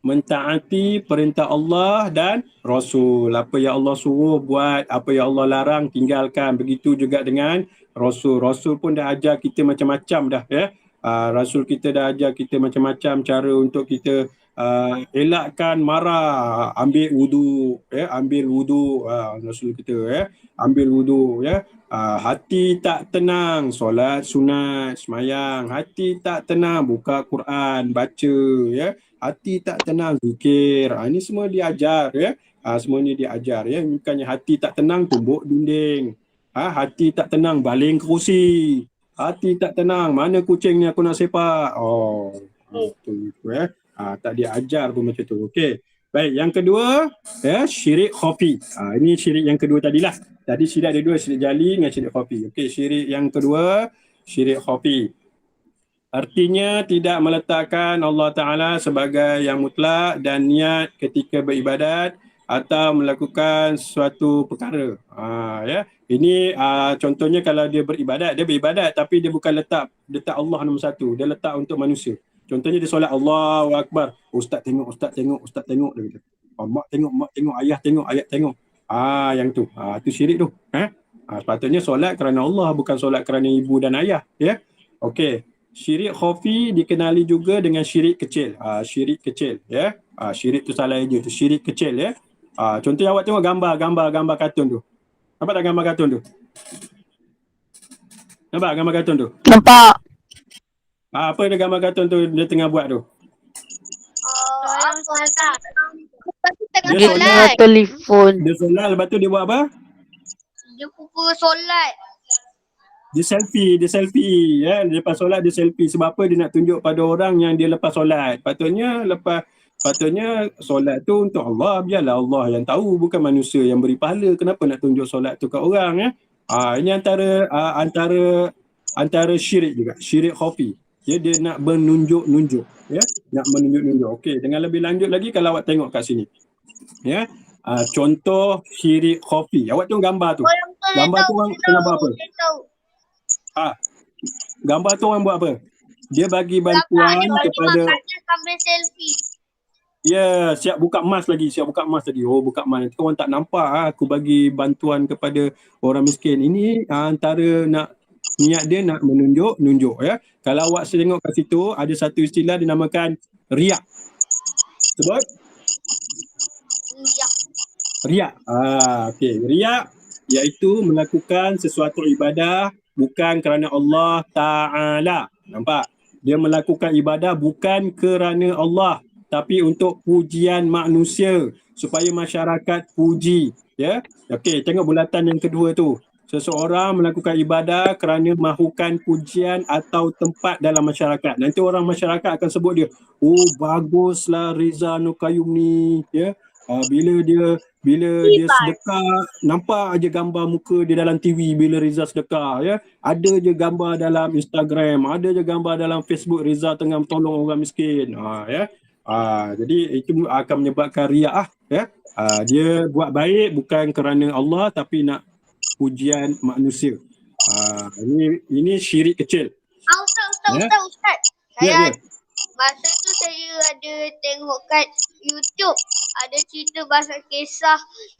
Speaker 1: mentaati perintah Allah dan Rasul. Apa yang Allah suruh buat, apa yang Allah larang tinggalkan. Begitu juga dengan Rasul. Rasul pun dah ajar kita macam-macam dah, ya. Rasul kita dah ajar kita macam-macam cara untuk kita elakkan marah, ambil wudu, ambil wudu, Rasul kita, ambil wudu, hati tak tenang, solat sunat, semayang, hati tak tenang, buka Quran, baca, hati tak tenang, zikir. Ini semua diajar, semua ni diajar, bukannya hati tak tenang, tumbuk dinding. Hati tak tenang, baling kerusi. Hati tak tenang, mana kucing ni aku nak sepak. Itu, tak diajar pun macam tu. Okey. Baik, yang kedua, syirik khafi. Ini syirik yang kedua tadilah. Tadi syirik ada dua, syirik jali dengan syirik khafi. Okey, syirik yang kedua, syirik khafi. Artinya tidak meletakkan Allah Ta'ala sebagai yang mutlak dan niat ketika beribadat atau melakukan suatu perkara. Ini contohnya kalau dia beribadat tapi dia bukan letak Allah nombor satu. Dia letak untuk manusia. Contohnya dia solat Allahu Akbar. Ustaz tengok. Dia kata. Mak tengok, ayah tengok. Yang tu. Tu syirik tu. Sepatutnya solat kerana Allah, bukan solat kerana ibu dan ayah. Okey. Syirik khafi dikenali juga dengan syirik kecil. Syirik kecil. Syirik tu salah je. Tu syirik kecil. Contohnya awak tengok gambar kartun tu. Nampak tak gambar kartun tu? Nampak gambar kartun tu?
Speaker 3: Nampak.
Speaker 1: Apa dia gambar kartun tu dia tengah buat tu?
Speaker 3: Dia tengah telefon.
Speaker 1: Dia solat, lepas tu dia buat apa?
Speaker 2: Dia pukul solat.
Speaker 1: Dia selfie. Lepas solat dia selfie. Sebab apa? Dia nak tunjuk pada orang yang dia lepas solat. Patutnya solat tu untuk Allah. Biarlah Allah yang tahu, bukan manusia yang beri pahala. Kenapa nak tunjuk solat tu kat orang? Ini antara syirik juga. Syirik khafi. Dia nak menunjuk-nunjuk. Nak menunjuk-nunjuk. Okey, dengan lebih lanjut lagi kalau awak tengok kat sini. Contoh syirik khafi. Awak tengok gambar tu. Gambar tu orang tengah buat apa? Gambar tu orang buat apa? Dia bagi bantuan kepada
Speaker 2: sambil selfie.
Speaker 1: siap buka emas lagi. Buka emas. Nanti orang tak nampak aku bagi bantuan kepada orang miskin. Ini antara niat dia nak menunjuk. Kalau awak tengok kat situ ada satu istilah dinamakan riak. Sebut? Riak. Okey, riak iaitu melakukan sesuatu ibadah bukan kerana Allah Ta'ala. Nampak? Dia melakukan ibadah bukan kerana Allah, tapi untuk pujian manusia, supaya masyarakat puji. Okey, tengok bulatan yang kedua tu. Seseorang melakukan ibadah kerana mahukan pujian atau tempat dalam masyarakat. Nanti orang masyarakat akan sebut dia, baguslah Riza Nur Qayyum ni. Bila dia sedekah, nampak aja gambar muka dia dalam TV bila Riza sedekah. Ada je gambar dalam Instagram, ada je gambar dalam Facebook Riza tengah tolong orang miskin. Jadi itu akan menyebabkan riak. Dia buat baik bukan kerana Allah, tapi nak pujian manusia. Ini syirik kecil.
Speaker 2: Ustaz. Masa tu saya ada tengok kat YouTube, ada cerita pasal kisah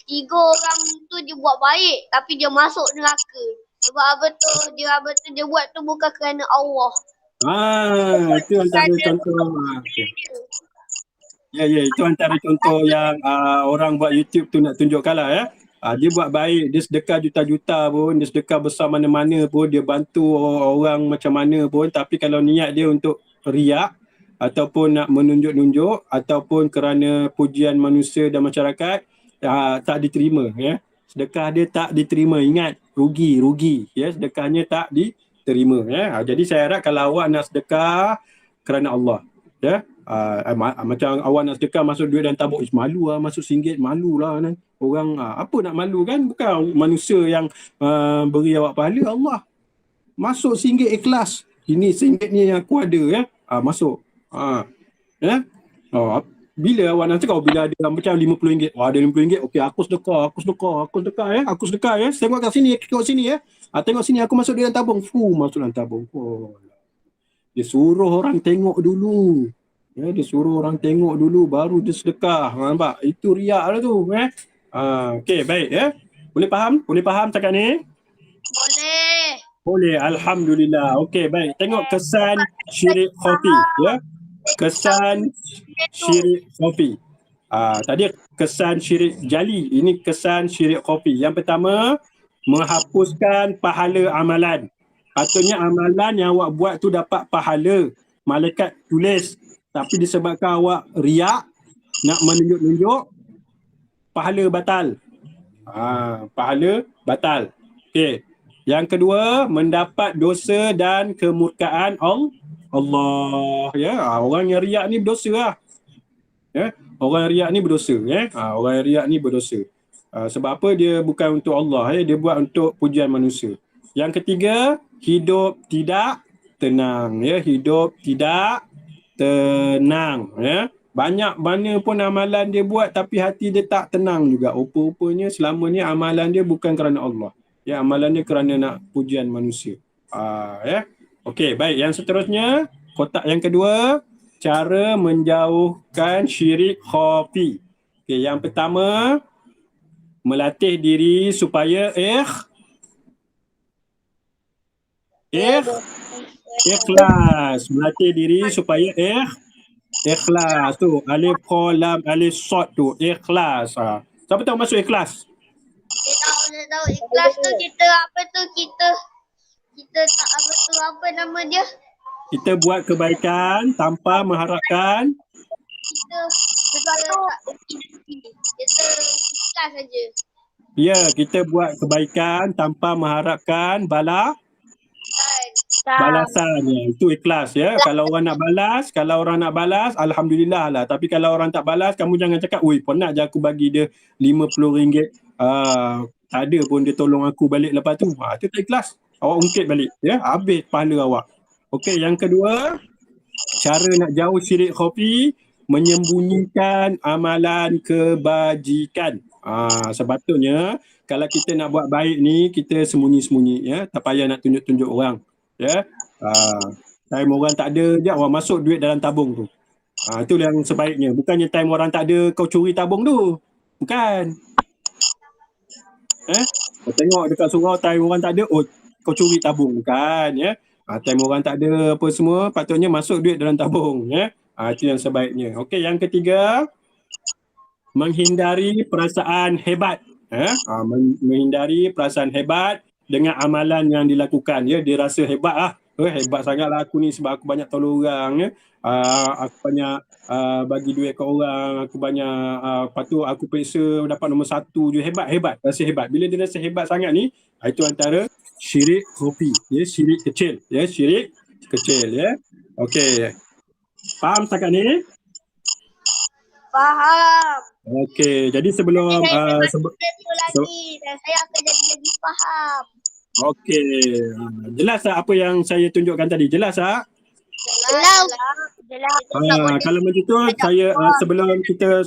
Speaker 2: 3 orang tu dia buat baik tapi dia masuk neraka. Sebab apa tu dia buat tu bukan kerana Allah.
Speaker 1: Itu antara contoh. Itu antara contoh yang orang buat YouTube tu nak tunjukkan lah. Dia buat baik, dia sedekah juta-juta pun, dia sedekah besar mana-mana pun, dia bantu orang macam mana pun, tapi kalau niat dia untuk riak ataupun nak menunjuk-nunjuk ataupun kerana pujian manusia dan masyarakat, tak diterima. Sedekah dia tak diterima. Ingat, rugi. Sedekahnya tak diterima. Jadi saya harap kalau awak nak sedekah kerana Allah, macam awak nak sedekah masuk duit dan tabung, malu lah masuk RM1, malu lah. Orang apa nak malu kan? Bukan manusia yang beri awak pahala, Allah. Masuk RM1 ikhlas. Ini RM1 ni yang aku ada. Masuk. Bila awak nak cakap, bila ada macam RM50, ada RM50, okey aku sedekah. Tengok kat sini, tengok sini aku masuk dalam tabung. Masuk dalam tabung. Dia suruh orang tengok dulu. Baru dia sedekah. Nampak? Itu riak lah tu. Okey, baik. Boleh faham cakap ni? Boleh. Alhamdulillah. Okey, baik. Tengok kesan syirik khafi. kesan syirik kopi. Tadi kesan syirik jali, ini kesan syirik kopi. Yang pertama, menghapuskan pahala amalan. Patutnya amalan yang awak buat tu dapat pahala. Malaikat tulis. Tapi disebabkan awak riak, nak menunjuk-nunjuk, pahala batal. Pahala batal. Okey. Yang kedua, mendapat dosa dan kemurkaan Allah. Ya, orang yang riak ni berdosa lah. Ya, orang yang riak ni berdosa. Orang yang riak ni berdosa. Sebab apa? Dia bukan untuk Allah. Dia buat untuk pujian manusia. Yang ketiga, hidup tidak tenang. Ya, hidup tidak tenang. Ya. Banyak mana pun amalan dia buat tapi hati dia tak tenang juga. Rupa-rupanya selama ni amalan dia bukan kerana Allah. Ya, amalan dia kerana nak pujian manusia. Ya. Okey, baik. Yang seterusnya, kotak yang kedua, cara menjauhkan syirik khafi. Okey, yang pertama, melatih diri supaya ikhlas. Melatih diri supaya ikhlas tu. Alif qalam alif sad tu, ikhlas. Siapa tahu masuk ikhlas?
Speaker 2: Saya tahu ikhlas tu kita apa tu kita tak apa tu apa nama dia?
Speaker 1: Kita buat kebaikan tanpa mengharapkan
Speaker 2: Kita ikhlas saja.
Speaker 1: Ya, kita buat kebaikan tanpa mengharapkan balasannya. Itu ikhlas ya. Kalau orang nak balas, alhamdulillah lah. Tapi kalau orang tak balas, kamu jangan cakap, "Oi, penat je aku bagi dia RM50. Tak ada pun dia tolong aku balik lepas tu." Itu tak ikhlas. Awak ungkit balik ya, habis pahala awak. Okey, yang kedua, cara nak jauh syirik khafi, menyembunyikan amalan kebajikan. Sepatutnya kalau kita nak buat baik ni, kita sembunyi-sembunyi ya, tak payah nak tunjuk-tunjuk orang ya. Time orang tak ada je awak masuk duit dalam tabung tu. Itu yang sebaiknya. Bukannya time orang tak ada kau curi tabung tu. Bukan. Kau tengok dekat surau time orang tak ada, kau curi tabung. Bukan ya. Time orang tak ada apa semua, patutnya masuk duit dalam tabung ya. Itu yang sebaiknya. Okey, yang ketiga, menghindari perasaan hebat. Menghindari perasaan hebat dengan amalan yang dilakukan ya. Dia rasa hebat lah. Hebat sangatlah aku ni sebab aku banyak tolong orang ya. Aku banyak bagi duit ke orang, aku banyak lepas tu aku periksa dapat nombor 1 je. Hebat, rasa hebat. Bila dia rasa hebat sangat ni, itu antara syirik khafi ya, syirik kecil ya, syirik kecil ya. Okey. Faham setakat ni?
Speaker 2: Faham.
Speaker 1: Okey, jadi sebelum
Speaker 2: lagi dan saya akan jadi lagi faham.
Speaker 1: Okey. Jelas tak apa yang saya tunjukkan tadi? Jelas tak?
Speaker 2: Jelas.
Speaker 1: Kalau macam tu saya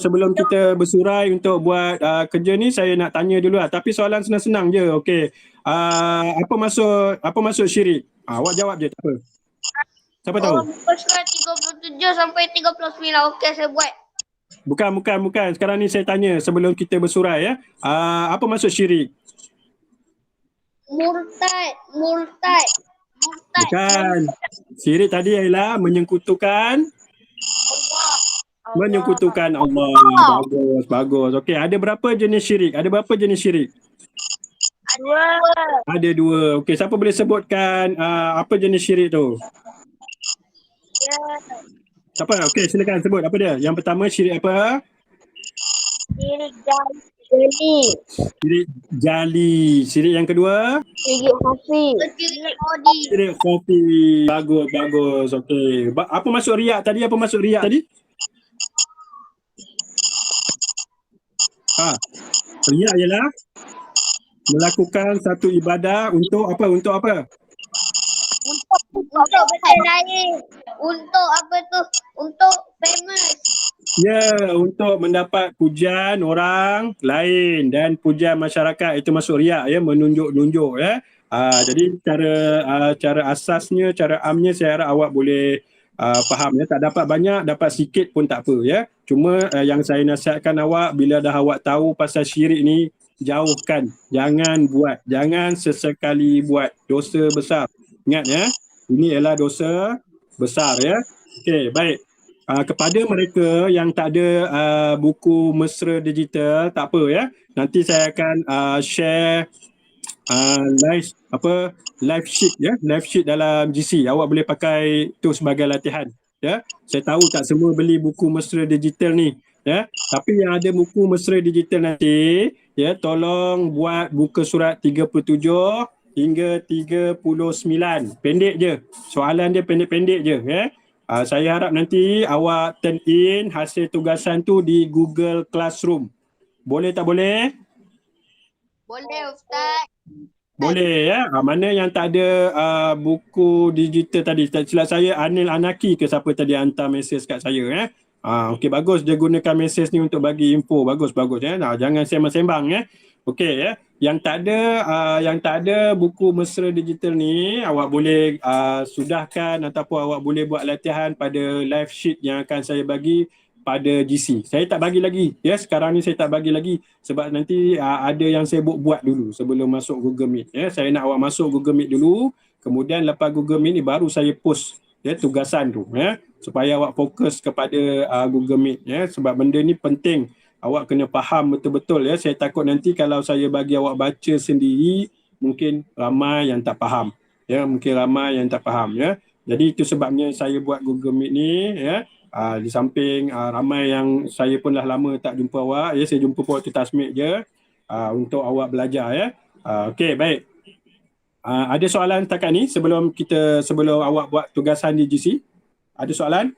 Speaker 1: sebelum kita bersurai untuk buat kerja ni, saya nak tanya dulu lah. Tapi soalan senang-senang je. Okey. Apa maksud syirik? Awak jawab je, tak apa. Siapa tahu?
Speaker 2: Surat 37 sampai 39. Okey, saya buat.
Speaker 1: Bukan. Sekarang ni saya tanya sebelum kita bersurai ya. Apa maksud syirik?
Speaker 2: Murtad.
Speaker 1: Bukan. Syirik tadi ialah menyekutukan Allah. Bagus. Okey, ada berapa jenis syirik? Ada dua. Okey, siapa boleh sebutkan apa jenis syirik tu? Siapa? Okey, silakan sebut apa dia. Yang pertama syirik apa?
Speaker 2: Syirik jali.
Speaker 1: Syirik jali. Syirik yang kedua?
Speaker 2: Syirik khafi.
Speaker 1: Syirik khafi. Bagus. Okey. Apa maksud riak tadi? Riak ialah melakukan satu ibadah untuk apa? Untuk
Speaker 2: benda lain. Untuk apa tu? Untuk famous.
Speaker 1: Ya, untuk mendapat pujian orang lain dan pujian masyarakat, itu masuk riak ya, menunjuk-nunjuk ya. Jadi cara asasnya, cara amnya saya harap awak boleh faham ya. Tak dapat banyak, dapat sikit pun tak apa ya. Cuma yang saya nasihatkan awak, bila dah awak tahu pasal syirik ni, jauhkan, jangan buat, jangan sesekali buat, dosa besar. Ingat ya, ini ialah dosa besar ya. Okey, baik. kepada mereka yang tak ada buku mesra digital, tak apa ya. Nanti saya akan share live sheet ya, live sheet dalam GC. Awak boleh pakai tu sebagai latihan ya. Saya tahu tak semua beli buku mesra digital ni ya, tapi yang ada buku mesra digital nanti ya, tolong buat buka surat 37 hingga 39. Pendek je. Soalan dia pendek-pendek je ya. Saya harap nanti awak turn in hasil tugasan tu di Google Classroom. Boleh tak boleh?
Speaker 2: Boleh Ustaz.
Speaker 1: Boleh ya. Mana yang tak ada buku digital tadi? Tak silap saya Anil Anaki ke siapa tadi hantar mesej kat saya ya. Okey, bagus dia gunakan mesej ni untuk bagi info. Bagus ya. Jangan sembang-sembang ya. Okey ya. Yang tak ada buku mesra digital ni, awak boleh sudahkan ataupun awak boleh buat latihan pada live sheet yang akan saya bagi pada GC. Saya tak bagi lagi. Ya, sekarang ni saya tak bagi lagi sebab nanti ada yang saya buat dulu sebelum masuk Google Meet. Ya, saya nak awak masuk Google Meet dulu, kemudian lepas Google Meet ni baru saya post ya tugasan tu ya, supaya awak fokus kepada Google Meet ya, sebab benda ni penting. Awak kena faham betul-betul ya. Saya takut nanti kalau saya bagi awak baca sendiri, mungkin ramai yang tak faham. Ya, mungkin ramai yang tak faham ya. Jadi itu sebabnya saya buat Google Meet ni ya. Di samping ramai yang saya pun dah lama tak jumpa awak ya, saya jumpa pun waktu tasmik je untuk awak belajar ya. Okey, baik. Ada soalan setakat ni sebelum awak buat tugasan di GC? Ada soalan?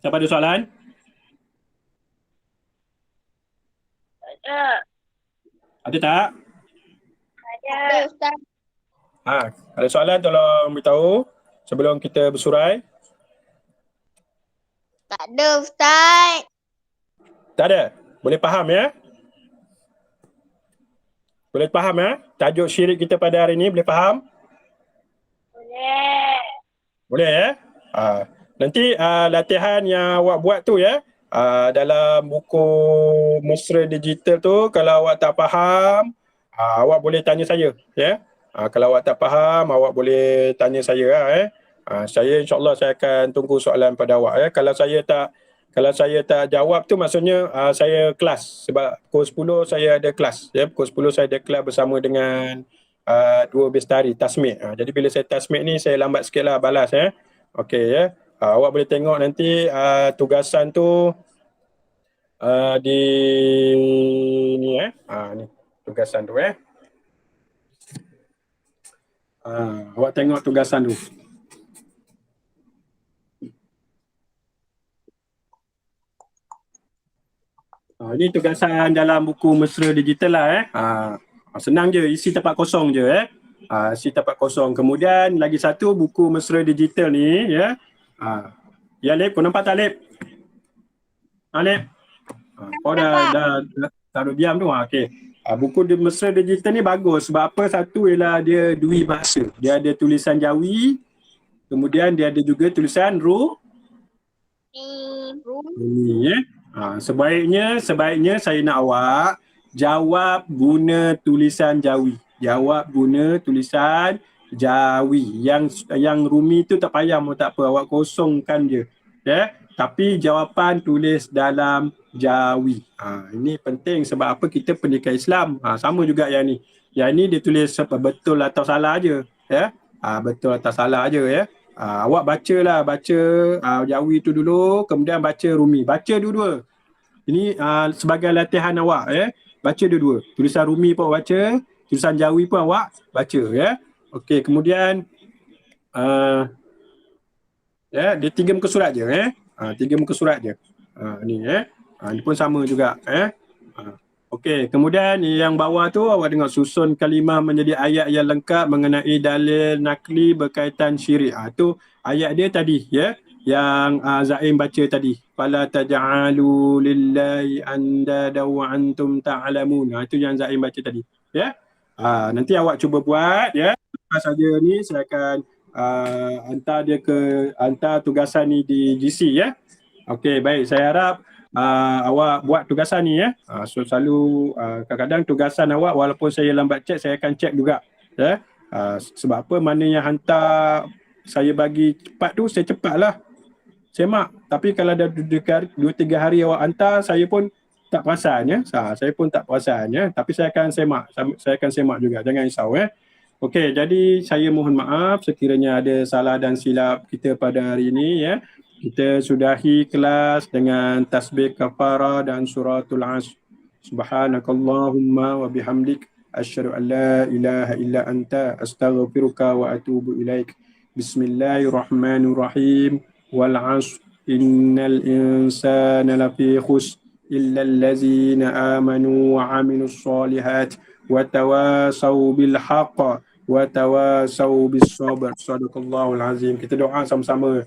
Speaker 1: Siapa ada soalan?
Speaker 2: Ada.
Speaker 1: Ada tak?
Speaker 2: Ada Ustaz.
Speaker 1: Ada soalan tolong beritahu sebelum kita bersurai.
Speaker 2: Tak ada Ustaz.
Speaker 1: Tak ada? Boleh faham ya? Boleh faham ya? Tajuk syirik kita pada hari ini boleh faham?
Speaker 2: Boleh.
Speaker 1: Boleh ya? Nanti latihan yang awak buat tu ya, dalam buku mesra digital tu, kalau awak tak faham, awak boleh tanya saya ya. Kalau awak tak faham, awak boleh tanya saya saya insyaAllah saya akan tunggu soalan pada awak ya. Kalau saya tak jawab tu maksudnya saya kelas, sebab pukul 10 saya ada kelas ya. Pukul 10 saya ada kelas bersama dengan dua bestari tasmik. Jadi bila saya tasmik ni saya lambat sikit lah balas ya. Okey ya. Awak boleh tengok nanti tugasan tu di ni ni tugasan tu awak tengok tugasan tu. Ini tugasan dalam buku mesra digital lah senang je, isi tempat kosong je isi tempat kosong. Kemudian lagi satu buku mesra digital ni ya. Ya Lip, kau nampak tak Lip? Lip? Kau dah taruh diam tu. Okey. Buku mesra digital ni bagus sebab apa? Satu ialah dia dua bahasa. Dia ada tulisan Jawi, kemudian dia ada juga tulisan Rumi ya. Sebaiknya saya nak awak jawab guna tulisan Jawi. Jawab guna tulisan Jawi. Yang Rumi tu tak payah mau tak apa, awak kosongkan je. Ya, tapi jawapan tulis dalam Jawi. Ini penting sebab apa? Kita pendidikan Islam. Sama juga yang ni. Yang ni dia tulis betul atau salah aje ya. Betul atau salah aje ya. Awak baca Jawi tu dulu, kemudian baca Rumi. Baca dua-dua. Ini sebagai latihan awak ya. Baca dua-dua. Tulisan Rumi pun awak baca, tulisan Jawi pun awak baca ya. Okey, kemudian ya, dia 3 muka surat je 3 muka surat je. Ni ni pun sama juga Okey, kemudian yang bawah tu awak tengok susun kalimah menjadi ayat yang lengkap mengenai dalil nakli berkaitan syirik. Tu ayat dia tadi ya, yang Zaim baca tadi. Fala taj'alu lillahi andada wa antum ta'lamun. Itu yang Zaim baca tadi ya. Nanti awak cuba buat ya. Lepas saja ni saya akan hantar tugasan ni di GC ya. Okey, baik. Saya harap awak buat tugasan ni ya. So selalu kadang-kadang tugasan awak walaupun saya lambat cek, saya akan cek juga ya. Sebab apa, mana yang hantar saya bagi cepat tu, saya cepatlah semak. Tapi kalau dah 2-3 hari awak hantar, saya pun tak perasan ya. Saya pun tak perasan ya. Tapi saya akan semak. Saya akan semak juga. Jangan risau ya. Okey, jadi saya mohon maaf sekiranya ada salah dan silap kita pada hari ini ya. Kita sudahi kelas dengan tasbih kafarah dan suratul Asr. Subhanakallahumma wa bihamdik asyhadu an la ilaha illa anta astaghfiruka wa atubu ilaik. Bismillahirrahmanirrahim. Wal 'asr innal insana lafi khusr illa allazina amanu wa 'amilus solihat wa tawasaw bil haqq wa tawasaw bis sabr. Sadaqallahul azim. Kita doa sama-sama.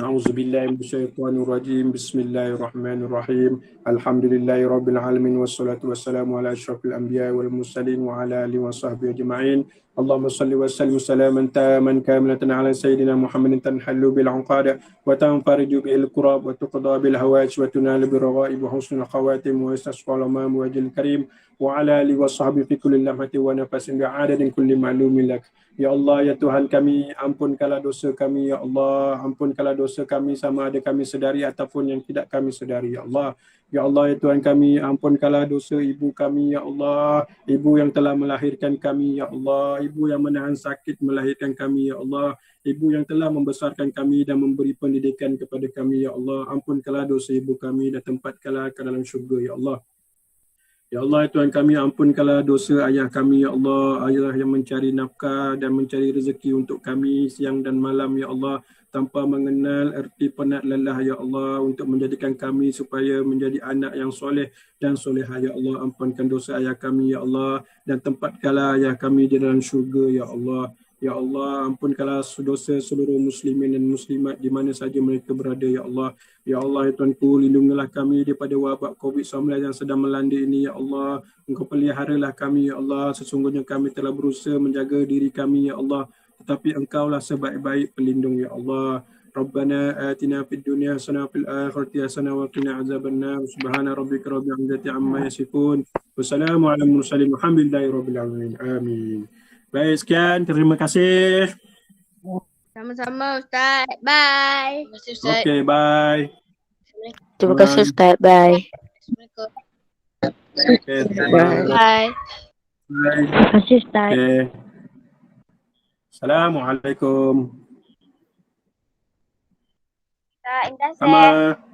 Speaker 1: A'udzubillahi minasyaitonirrajim. Bismillahirrahmanirrahim. Alhamdulillahirabbil alamin wassalatu wassalamu ala asyrafil anbiya'i wal mursalin wa ala alihi wa sahbihi ajma'in. Allahumma salli wa sallim salaman taman kamilatan ala sayyidina Muhammadin tanhallu bil 'uqada wa tanfariju bil qurab wa tuqda bil hawaj wa tunalu bir raghaib wa husnul khawatim wa istasqal amam wajhil karim wa ala alihi wa sahbihi fi kulli lamhati wa nafasin bi'adadin kulli ma'lumin lak. Ya Allah, ya Tuhan kami, ampunkanlah dosa kami, ya Allah. Ampunkanlah dosa kami sama ada kami sedari ataupun yang tidak kami sedari, ya Allah. Ya Allah, ya Tuhan kami, ampunkanlah dosa ibu kami, ya Allah. Ibu yang telah melahirkan kami, ya Allah. Ibu yang menahan sakit melahirkan kami, ya Allah. Ibu yang telah membesarkan kami dan memberi pendidikan kepada kami, ya Allah. Ampunkanlah dosa ibu kami dan tempatkanlah ke dalam syurga, ya Allah. Ya Allah, Tuhan kami, ampunkanlah dosa ayah kami, ya Allah. Ayah yang mencari nafkah dan mencari rezeki untuk kami siang dan malam, ya Allah. Tanpa mengenal erti penat lelah, ya Allah. Untuk menjadikan kami supaya menjadi anak yang soleh dan solehah, ya Allah. Ampunkan dosa ayah kami, ya Allah. Dan tempatkanlah ayah kami di dalam syurga, ya Allah. Ya Allah, ampunkanlah dosa seluruh muslimin dan muslimat di mana saja mereka berada, ya Allah. Ya Allah, ya Tuhanku, lindungilah kami daripada wabak COVID-19 yang sedang melanda ini, ya Allah. Engkau peliharalah kami, ya Allah. Sesungguhnya kami telah berusaha menjaga diri kami, ya Allah. Tetapi Engkaulah sebaik-baik pelindung, ya Allah. Rabbana atina fid dunya hasanah wa fil akhirati hasanah wa qina azabannar. Subhana rabbika rabbil izzati amma yasifun. Wassalamu ala mursalin. Walhamdulillahi rabbil alamin. Amin. Baik, sekian. Terima kasih.
Speaker 2: Sama-sama Ustaz. Bye.
Speaker 3: Terima kasih Ustaz.
Speaker 1: Okay, bye.
Speaker 3: Terima kasih Ustaz. Bye.
Speaker 1: Okay,
Speaker 3: Bye.
Speaker 1: bye.
Speaker 3: Terima kasih Ustaz.
Speaker 1: Okay. Assalamualaikum.
Speaker 2: Ustaz, Indah
Speaker 1: Sama.